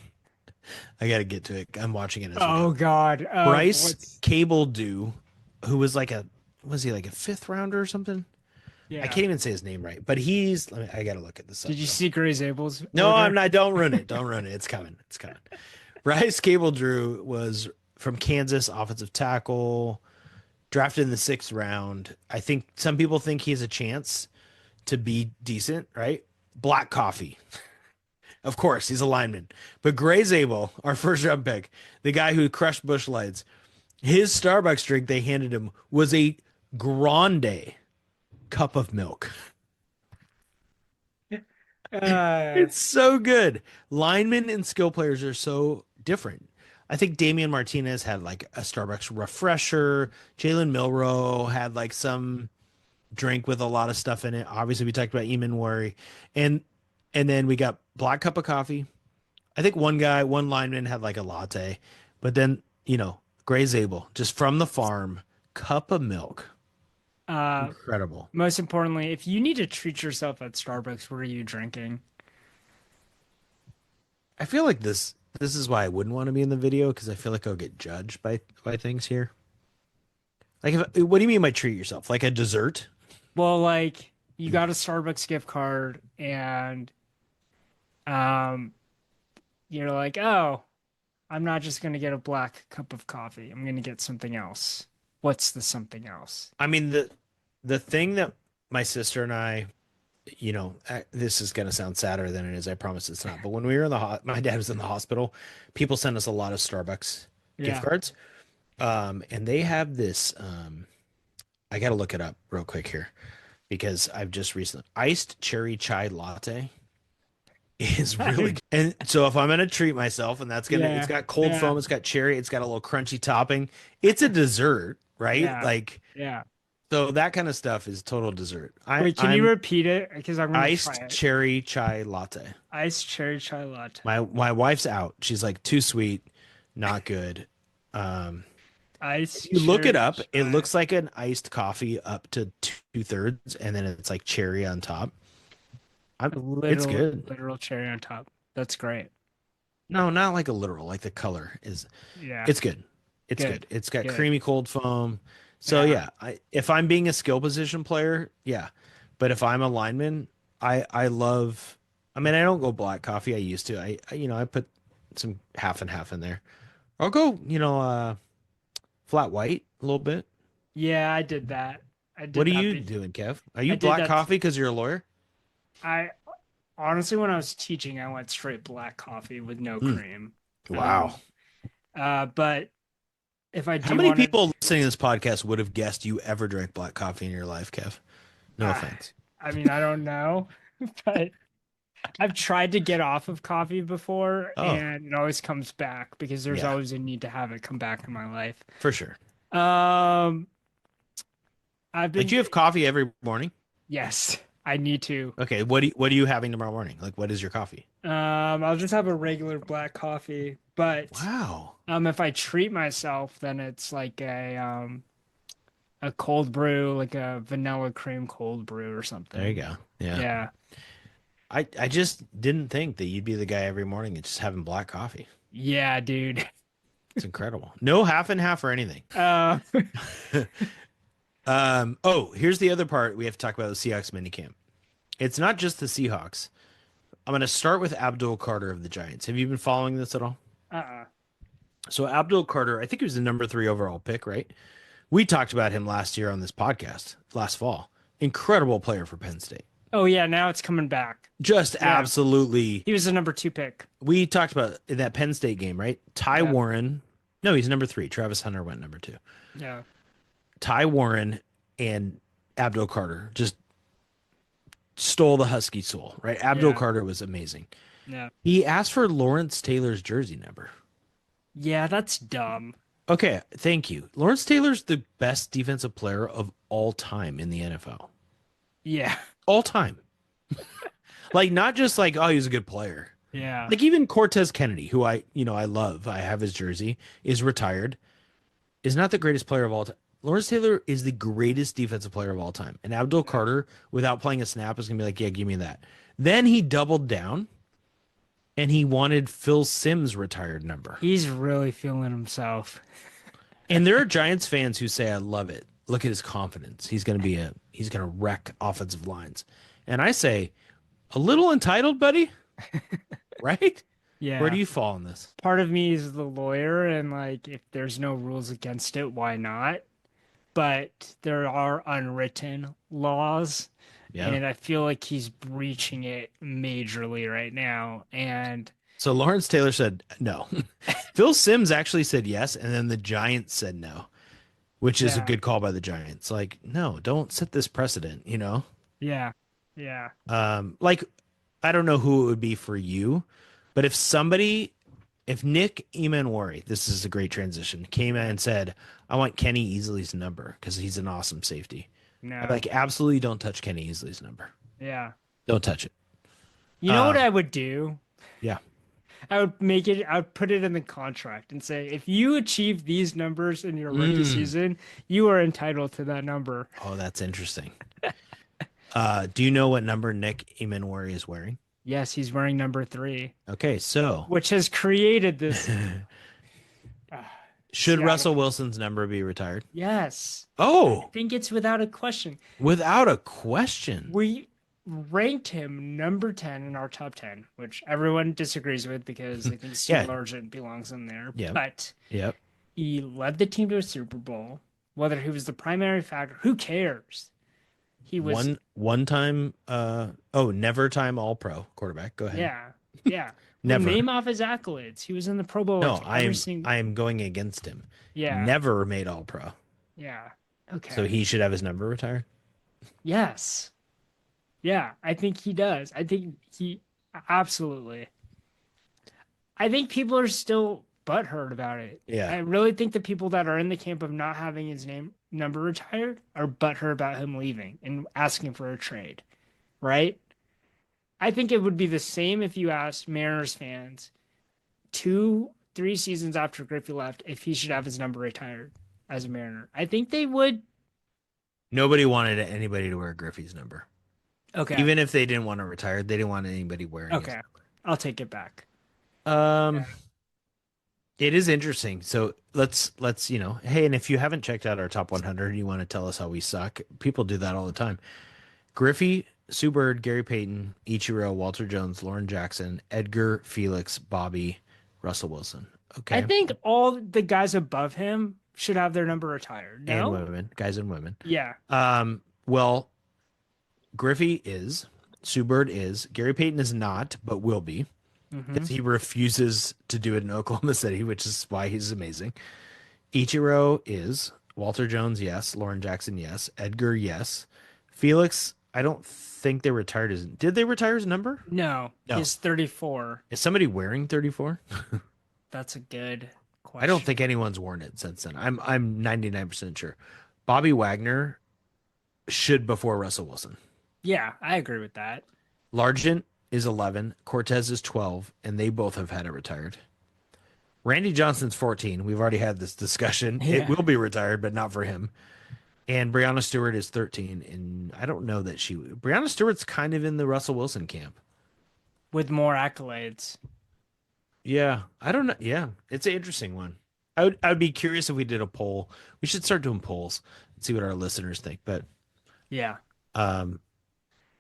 I got to get to it. I'm watching it as we Oh go. God. Bryce Cable Dew, who was was he like a 5th rounder or something? Yeah. I can't even say his name right, but I got to look at this up. Did you see Gray Zabel's No, order? I'm not. Don't ruin it. Don't ruin it. It's coming. It's coming. Bryce Cable Drew was from Kansas, offensive tackle, drafted in the 6th round. I think some people think he has a chance to be decent, right? Black coffee. Of course, he's a lineman. But Gray Zabel, our first round pick, the guy who crushed Busch Lights, his Starbucks drink they handed him was a grande cup of milk. It's so good. Linemen and skill players are so different. I think Damian Martinez had like a Starbucks refresher. Jalen Milrow had like some drink with a lot of stuff in it. Obviously, we talked about Eamon and then we got black cup of coffee. I think one lineman had like a latte, but then Gray Zabel just from the farm, cup of milk. Incredible. Most importantly, if you need to treat yourself at Starbucks, what are you drinking? I feel like this is why I wouldn't want to be in the video because I feel like I'll get judged by things here. Like, what do you mean by treat yourself? Like a dessert? Well, like you got a Starbucks gift card and you're like, oh, I'm not just gonna get a black cup of coffee. I'm gonna get something else. What's the something else? I mean, the thing that my sister and I, this is gonna sound sadder than it is. I promise it's not. But when we were in my dad was in the hospital. People sent us a lot of Starbucks gift Yeah. cards, and they have this. I got to look it up real quick here because I've just recently iced cherry chai latte is really good. And so if I'm gonna treat myself, and it's got cold Yeah. foam, it's got cherry, it's got a little crunchy topping. It's a dessert, right? Yeah. Like Yeah. so that kind of stuff is total dessert. Wait, can you repeat it? Because I'm gonna iced try it. cherry chai latte. Iced cherry chai latte. My wife's out. She's like too sweet, not good. Iced. You look it cherry up. It chai. looks like an iced coffee up to 2/3, and then it's like cherry on top. It's Literal, good. literal cherry on top. That's great. No, not like a literal. Like the color is. Yeah, It's good. It's good, good. It's got good. creamy cold foam. So Yeah, yeah, if I'm being a skill position player, yeah. But if I'm a lineman, I love. I mean, I don't go black coffee. I used to. I put some half and half in there. I'll go, flat white a little bit. yeah. I did that. I What did are that. you doing, Kev? Are I you did black that. coffee because you're a lawyer? I honestly, when I was teaching, I went straight black coffee with no Hmm. cream. Wow. Um, but if I How do many want to, people listening to this podcast would have guessed you ever drank black coffee in your life, Kev? No uh, offense. I mean, I don't know, but I've tried to get off of coffee before, Oh, and it always comes back because there's yeah, always a need to have it come back in my life. for sure. Um, I've Like been, you have coffee every morning? yes, I need to. Okay, what are you having tomorrow morning? Like what is your coffee? I'll just have a regular black coffee, but Wow. if I treat myself, then it's like a cold brew, like a vanilla cream cold brew or There you something. go. Yeah. Yeah, I just didn't think that you'd be the guy every morning and just having black coffee. yeah, dude. It's incredible. No half and half or anything. Uh, Oh, here's the other part we have to talk about the Seahawks minicamp. It's not just the Seahawks. I'm going to start with Abdul Carter of the Giants. Have you been following this at all? uh-uh. So Abdul Carter, I think he was the number 3 overall pick, right? We talked about him last year on this podcast, last fall. Incredible player for Penn State. Oh yeah, now it's coming back. Just Yeah, absolutely. he was the number 2 pick. We talked about in that Penn State game, right? Ty Yeah, Warren. No, he's number 3. Travis Hunter went number 2. yeah, Ty Warren and Abdul Carter just stole the Husky soul, right? Abdul yeah, Carter was amazing. yeah, He asked for Lawrence Taylor's jersey number. yeah. That's dumb. Okay, thank you. Lawrence Taylor's the best defensive player of all time in the NFL. Yeah, All time. Like not just like, oh, he's a good player. yeah, Like even Cortez Kennedy, who I love, I have his jersey, is retired, is not the greatest player of all time. Lawrence Taylor is the greatest defensive player of all time. And Abdul yeah. Carter, without playing a snap, is gonna be like, yeah, give me that. Then he doubled down and he wanted Phil Simms' retired number. He's really feeling himself. And there are Giants fans who say, I love it. Look at his confidence. He's gonna wreck offensive lines. And I say, a little entitled, buddy, right? Where do Yeah. you fall in this? Part of me is the lawyer, and like, if there's no rules against it, why not? But there are unwritten laws, Yeah. and I feel like he's breaching it majorly right now. And So Lawrence Taylor said no. Phil Simms actually said yes, and then the Giants said no, which is a yeah, good call by the Giants. Like, no, don't set this precedent. yeah, yeah, Like, I don't know who it would be for you, but if Nick Emanwari, this is a great transition, came in and said, I want Kenny Easley's number because he's an awesome safety. I no, like absolutely don't touch Kenny Easley's number. yeah. Don't touch it. You know what Um, I would do? yeah. I would put it in the contract and say, if you achieve these numbers in your rookie Mm. season, you are entitled to that number. Oh, that's interesting. Do you know what number Nick Emanwari is wearing? Yes, he's wearing number 3, Okay, so which has created this. Uh, should Seattle. Russell Wilson's number be retired? Yes, I Oh, think it's without a question. without a question. We ranked him number 10 in our top 10, which everyone disagrees with because they think Steve Yeah. Largent belongs in there. Yeah. But Yep. he led the team to a Super Bowl. Whether he was the primary factor, who cares? He was, One time never time all pro quarterback. Go ahead. yeah, yeah. We'll Never. name off his accolades. He was in the Pro Bowl. No, Like I every am single, I am going against him. yeah, Never made all pro. yeah. Okay. So he should have his number retired. Yes. Yeah, I think he does. I think he absolutely. I think people are still butthurt about it. Yeah. I really think the people that are in the camp of not having his name number retired are butthurt about him leaving and asking for a trade, right? I think it would be the same if you asked Mariners fans 2, 3 seasons after Griffey left if he should have his number retired as a Mariner. I think they would. Nobody wanted anybody to wear Griffey's number. Okay. Even if they didn't want to retire, they didn't want anybody wearing his Okay. I'll take it back. number. It is interesting. So let's hey, and if you haven't checked out our top 100, and you want to tell us how we suck. People do that all the time. Griffey, Sue Bird, Gary Payton, Ichiro, Walter Jones, Lauren Jackson, Edgar, Felix, Bobby, Russell Wilson. I Okay. think all the guys above him should have their number retired. And No? women, guys and women. Yeah. Well, Griffey is, Sue Bird is, Gary Payton is not, but will be Hmm. because he refuses to do it in Oklahoma City, which is why he's amazing. Ichiro is, Walter Jones, yes, Lauren Jackson, yes, Edgar, yes, Felix. I don't think they retired his. Did they retire his number? No, No. he's 34. Is somebody wearing 34? That's a good I don't question. think anyone's worn it since then. I'm 99% sure. Bobby Wagner should before Russell Wilson. Yeah, I agree with that. Largent is 11, Cortez is 12, and they both have had it retired. Randy Johnson's 14. We've already had this discussion. It Yeah. will be retired, but not for him. And Brianna Stewart is 13, and I don't know that Brianna Stewart's kind of in the Russell Wilson camp. With more accolades. Yeah, I don't know. Yeah, it's an interesting one. I would be curious if we did a poll. We should start doing polls and see what our listeners think. But Yeah. um,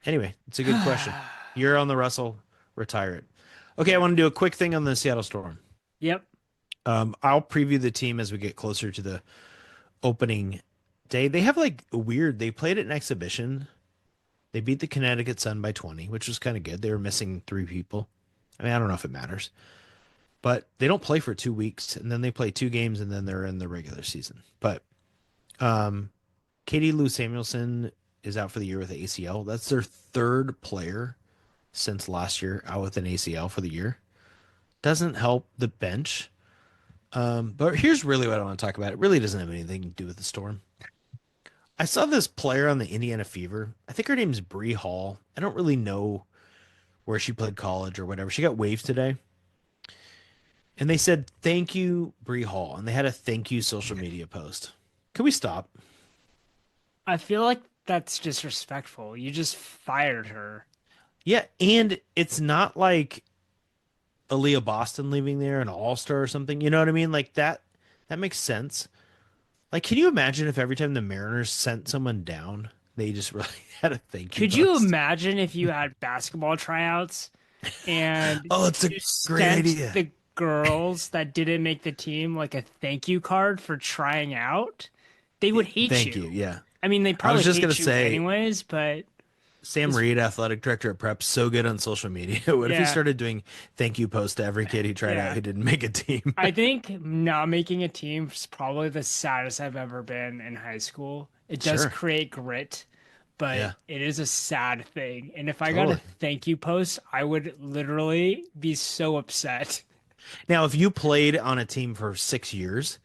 anyway, it's a good question. You're on the Russell, retire it. Okay, I Yeah. want to do a quick thing on the Seattle Storm. Yep. I'll preview the team as we get closer to the opening day. They have like weird. They played at an exhibition. They beat the Connecticut Sun by 20, which was kind of good. They were missing 3 people. I mean, I don't know if it matters, but they don't play for 2 weeks, and then they play 2 games, and then they're in the regular season. But Katie Lou Samuelson is out for the year with ACL. That's their third player since last year out with an ACL for the year. Doesn't help the bench. But here's really what I want to talk about. It really doesn't have anything to do with the Storm. I saw this player on the Indiana Fever. I think her name's Bree Hall. I don't really know where she played college or whatever. She got waived today. And they said, thank you, Bree Hall. And they had a thank you social media post. Can we stop? I feel like that's disrespectful. You just fired her. Yeah. And it's not like Aaliyah Boston leaving there, an all-star or something. You know what I mean? Like that makes sense. Like, can you imagine if every time the Mariners sent someone down, they just really had a thank you Could you post? imagine if you had basketball tryouts and Oh, it's a you great sent idea. the girls that didn't make the team like a thank you card for trying out? They would hate Thank you. you. Yeah. I mean, they I was probably just hate gonna you say, anyways, but Sam Reed, athletic director at Prep, so good on social media. What if he yeah, started doing thank you posts to every kid who tried out yeah. who didn't make a team? I think not making a team is probably the saddest I've ever been in high school. It does Sure. create grit, but Yeah, it is a sad thing. And if I got a totally. thank you post, I would literally be so upset. Now, if you played on a team for 6 years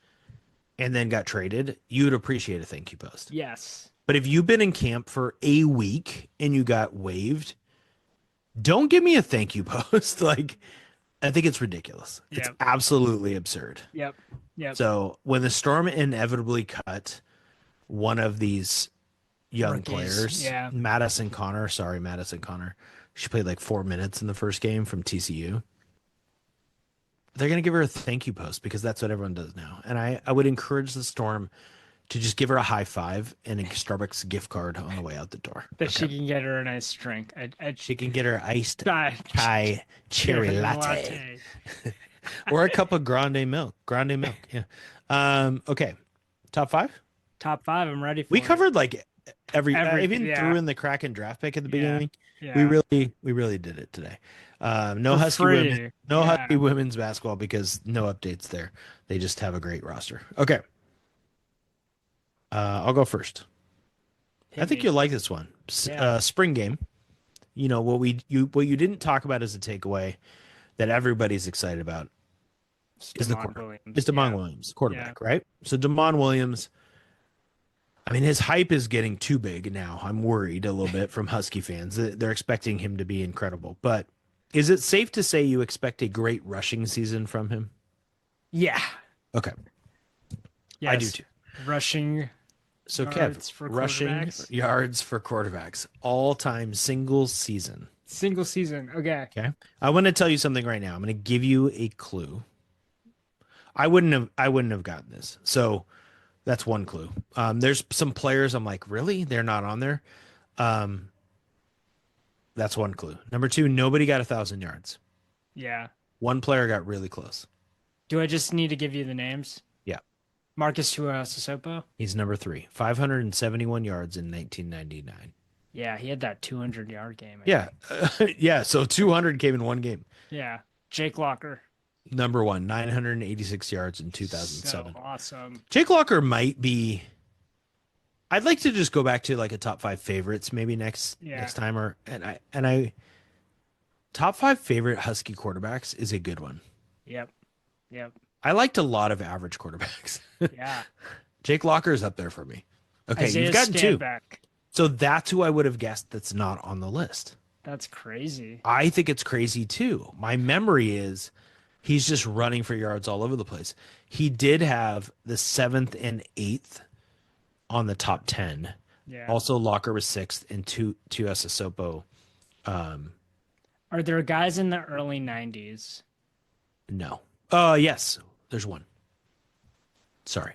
and then got traded, you would appreciate a thank you post. Yes. But if you've been in camp for a week and you got waived, don't give me a thank you post. Like, I think it's ridiculous. It's Yep. absolutely absurd. Yep. Yep. So when the Storm inevitably cut one of these young Rookies. players, Yeah. Madison Connor, sorry, Madison Connor, she played like 4 minutes in the first game from TCU. They're going to give her a thank you post because that's what everyone does now. And I would encourage the Storm to just give her a high five and a Starbucks gift card on the way out the door. That she can get her a nice drink. She can get her iced Chai chai cherry latte or a cup of grande milk. Grande milk, yeah. Okay, top five. Top five. I'm ready for We it. covered like every I even yeah. threw in the Kraken draft pick at the Yeah. beginning. Yeah. We really did it today. No For Husky free. women, no Yeah. Husky women's basketball because no updates there. They just have a great roster. Okay. I'll go first. I think me. you'll like this one. Yeah. Spring game. You know what you didn't talk about as a takeaway that everybody's excited about is the Demond quarterback. Williams. Is Damon Yeah. Williams, quarterback, right? So Damon Williams, I mean, his hype is getting too big now. I'm worried a little bit from Husky fans. They're expecting him to be incredible. But is it safe to say you expect a great rushing season from him? Yeah. Okay. Yes. I do too. Rushing. So Kev, yards for rushing quarterbacks. yards for quarterbacks, all-time single season. Single season. Okay. Okay. I want to tell you something right now. I'm going to give you a clue. I wouldn't have gotten this. So that's one clue. There's some players I'm like, really? They're not on there. Um, that's one clue. Number two, nobody got 1,000 yards. Yeah. One player got really close. Do I just need to give you the names? Yeah. Marcus Tuiasosopo? He's number three, 571 yards in 1999. Yeah, he had that 200-yard game. Yeah. Yeah. So 200 came in one game. Yeah. Jake Locker. Number one, 986 yards in 2007. So awesome. Jake Locker might be. I'd like to just go back to like a top five favorites maybe next time, or and I top five favorite Husky quarterbacks is a good one. Yep. I liked a lot of average quarterbacks. Yeah. Jake Locker's up there for me. Okay, Isaiah you've gotten two. Stanback. So that's who I would have guessed that's not on the list. That's crazy. I think it's crazy too. My memory is he's just running for yards all over the place. He did have the 7th and 8th on the top 10. Yeah. Also, Locker was 6th, and Tuiasosopo. Are there guys in the early 90s? No. Yes, there's one. Sorry.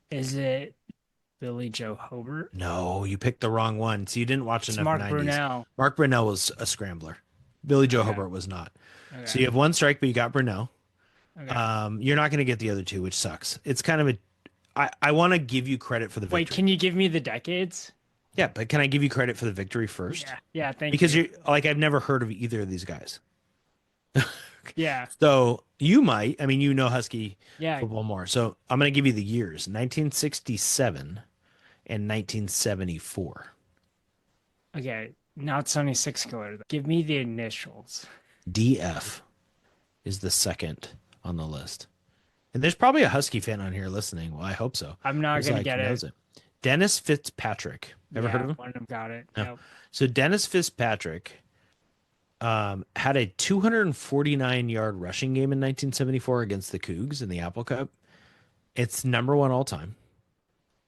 Is it Billy Joe Hobart? No, you picked the wrong one. So you didn't watch It's enough Mark 90s. Brunell. Mark Brunell was a scrambler. Billy Joe Hobart was not. Okay. So you have one strike, but you got Brunell. Okay. You're not going to get the other two, which sucks. It's kind of a. I want to give you credit for the victory. Wait, can you give me the decades? Yeah, but can I give you credit for the victory first? Yeah, thank Because you. you're like, I've never heard of either of these guys. Yeah. So you might. I mean, you know Husky Yeah. football more. So I'm going to give you the years: 1967 and 1974. Okay. Not Sonny Six Killer. Give me the initials. DF is the second on the list. And there's probably a Husky fan on here listening. Well, I hope so. I'm not going to get it. Dennis Fitzpatrick. Ever heard of him? One of them got it. No. Nope. So Dennis Fitzpatrick had a 249-yard rushing game in 1974 against the Cougs in the Apple Cup. It's number one all time.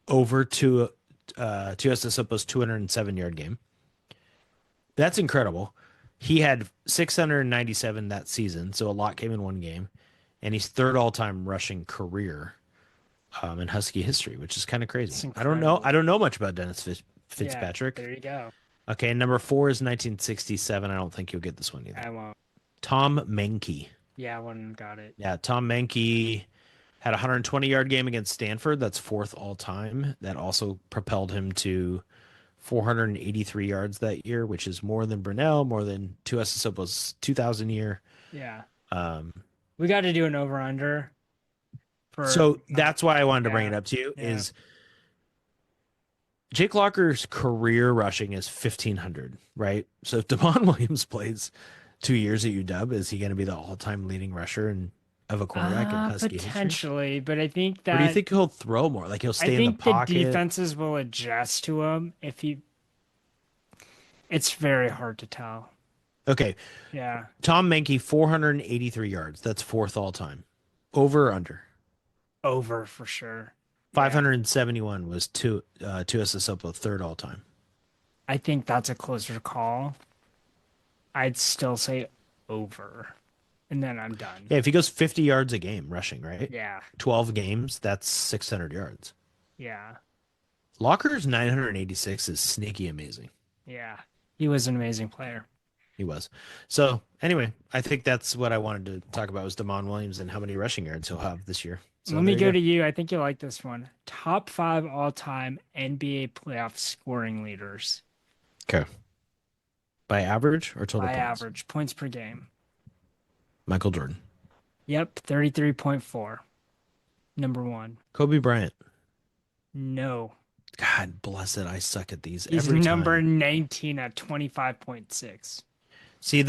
Over to Tuiasosopo's 207-yard game. That's incredible. He had 697 that season, so a lot came in one game, and he's third all-time rushing career in Husky history, which is kind of crazy. I don't know much about Dennis Fitzpatrick. Yeah, there you go. Okay, number 4 is 1967. I don't think you'll get this one either. I won't. Tom Menke. Yeah, one got it. Yeah, Tom Menke had a 120-yard game against Stanford. That's fourth all-time. That also propelled him to 483 yards that year, which is more than Brunell, more than Tuiasosopo's 2,000 year. Yeah. We got to do an over-under. So that's why I wanted to bring it up to you is Jake Locker's career rushing is 1,500, right? So if Damon Williams plays 2 years at UW, is he going to be the all-time leading rusher of a quarterback in Husky potentially, history? But I think that. Or do you think he'll throw more? Like he'll stay in the pocket? I think the defenses will adjust to him if he. It's very hard to tell. Okay. Yeah. Tom Menke, 483 yards. That's fourth all-time. Over or under? Over for sure. 571 was Tuiasosopo third all-time. I think that's a closer call. I'd still say over. And then I'm done. Yeah, if he goes 50 yards a game rushing, right? Yeah. 12 games, that's 600 yards. Yeah. Locker's 986 is sneaky amazing. Yeah. He was an amazing player. He was. So, anyway, I think that's what I wanted to talk about was Damon Williams and how many rushing yards he'll have this year. So Let me go to you. I think you'll like this one. Top 5 all-time NBA playoff scoring leaders. Okay. By average or total By points? average. Points per game. Michael Jordan. Yep. 33.4. Number 1. Kobe Bryant. No. God bless it. I suck at these. He's every number time. 19 at 25.6. See,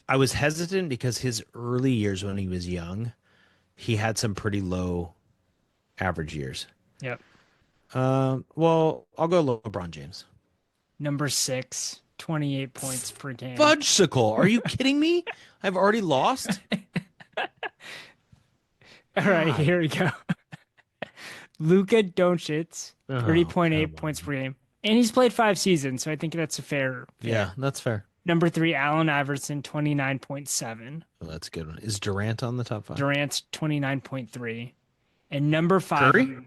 I was hesitant because his early years when he was young, he had some pretty low average years. Yep. Well, I'll go LeBron James. Number 6, 28 points per game. Fudgesicle. Are you kidding me? I've already lost. All right, here we go. Luka Doncic. Oh, come 30.8 points on. per game. And he's played 5 seasons, so I think that's a fair. Yeah, that's fair. Number 3, Allen Iverson, 29.7. Well, that's a good one. Is Durant on the top five? Durant's 29.3. And number 5, Curry?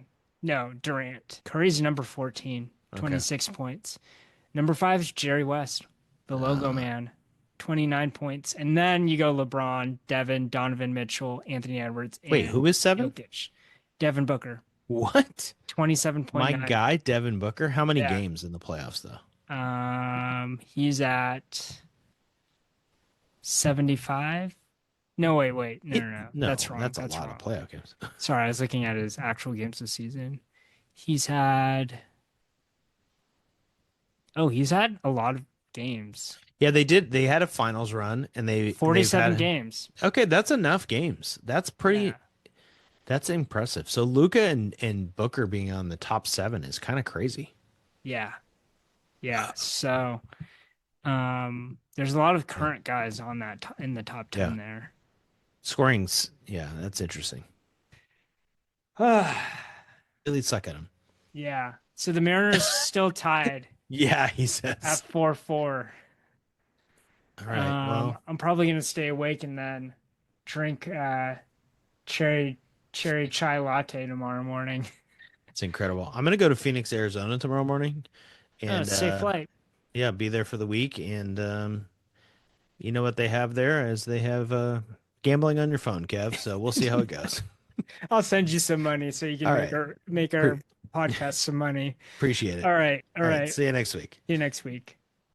no, Durant. Curry's number 14, Okay. 26 points. Number 5 is Jerry West, the logo man, 29 points. And then you go LeBron, Devin, Donovan Mitchell, Anthony Edwards, Wait, and who is 7? Jokic. Devin Booker, What? My 27.9. guy, Devin Booker. How many Yeah. games in the playoffs, though? He's at 75. No, wait. No. No, That's wrong. that's a That's lot wrong. of playoff games. Sorry, I was looking at his actual games this season. He's had he's had a lot of games. Yeah, they did. They had a finals run, and they've 47 had. games. Okay, that's enough games. That's pretty. Yeah. That's impressive. So Luca and Booker being on the top 7 is kind of crazy. Yeah. So, there's a lot of current guys on that in the top 10 Yeah. there. Scoring's, yeah, that's interesting. Yeah. Really suck at him. So the Mariners still tied Yeah, he at says. 4-4. All right. Well, I'm probably gonna stay awake and then drink cherry chai latte tomorrow morning. it's incredible. I'm gonna go to Phoenix, Arizona tomorrow morning, and Safe flight. yeah, be there for the week. And you know what they have there is they have gambling on your phone, Kev. So we'll see how it goes. I'll send you some money so you can All make right. our podcast some money. Appreciate it. All right. All right. See you next week. See you next week.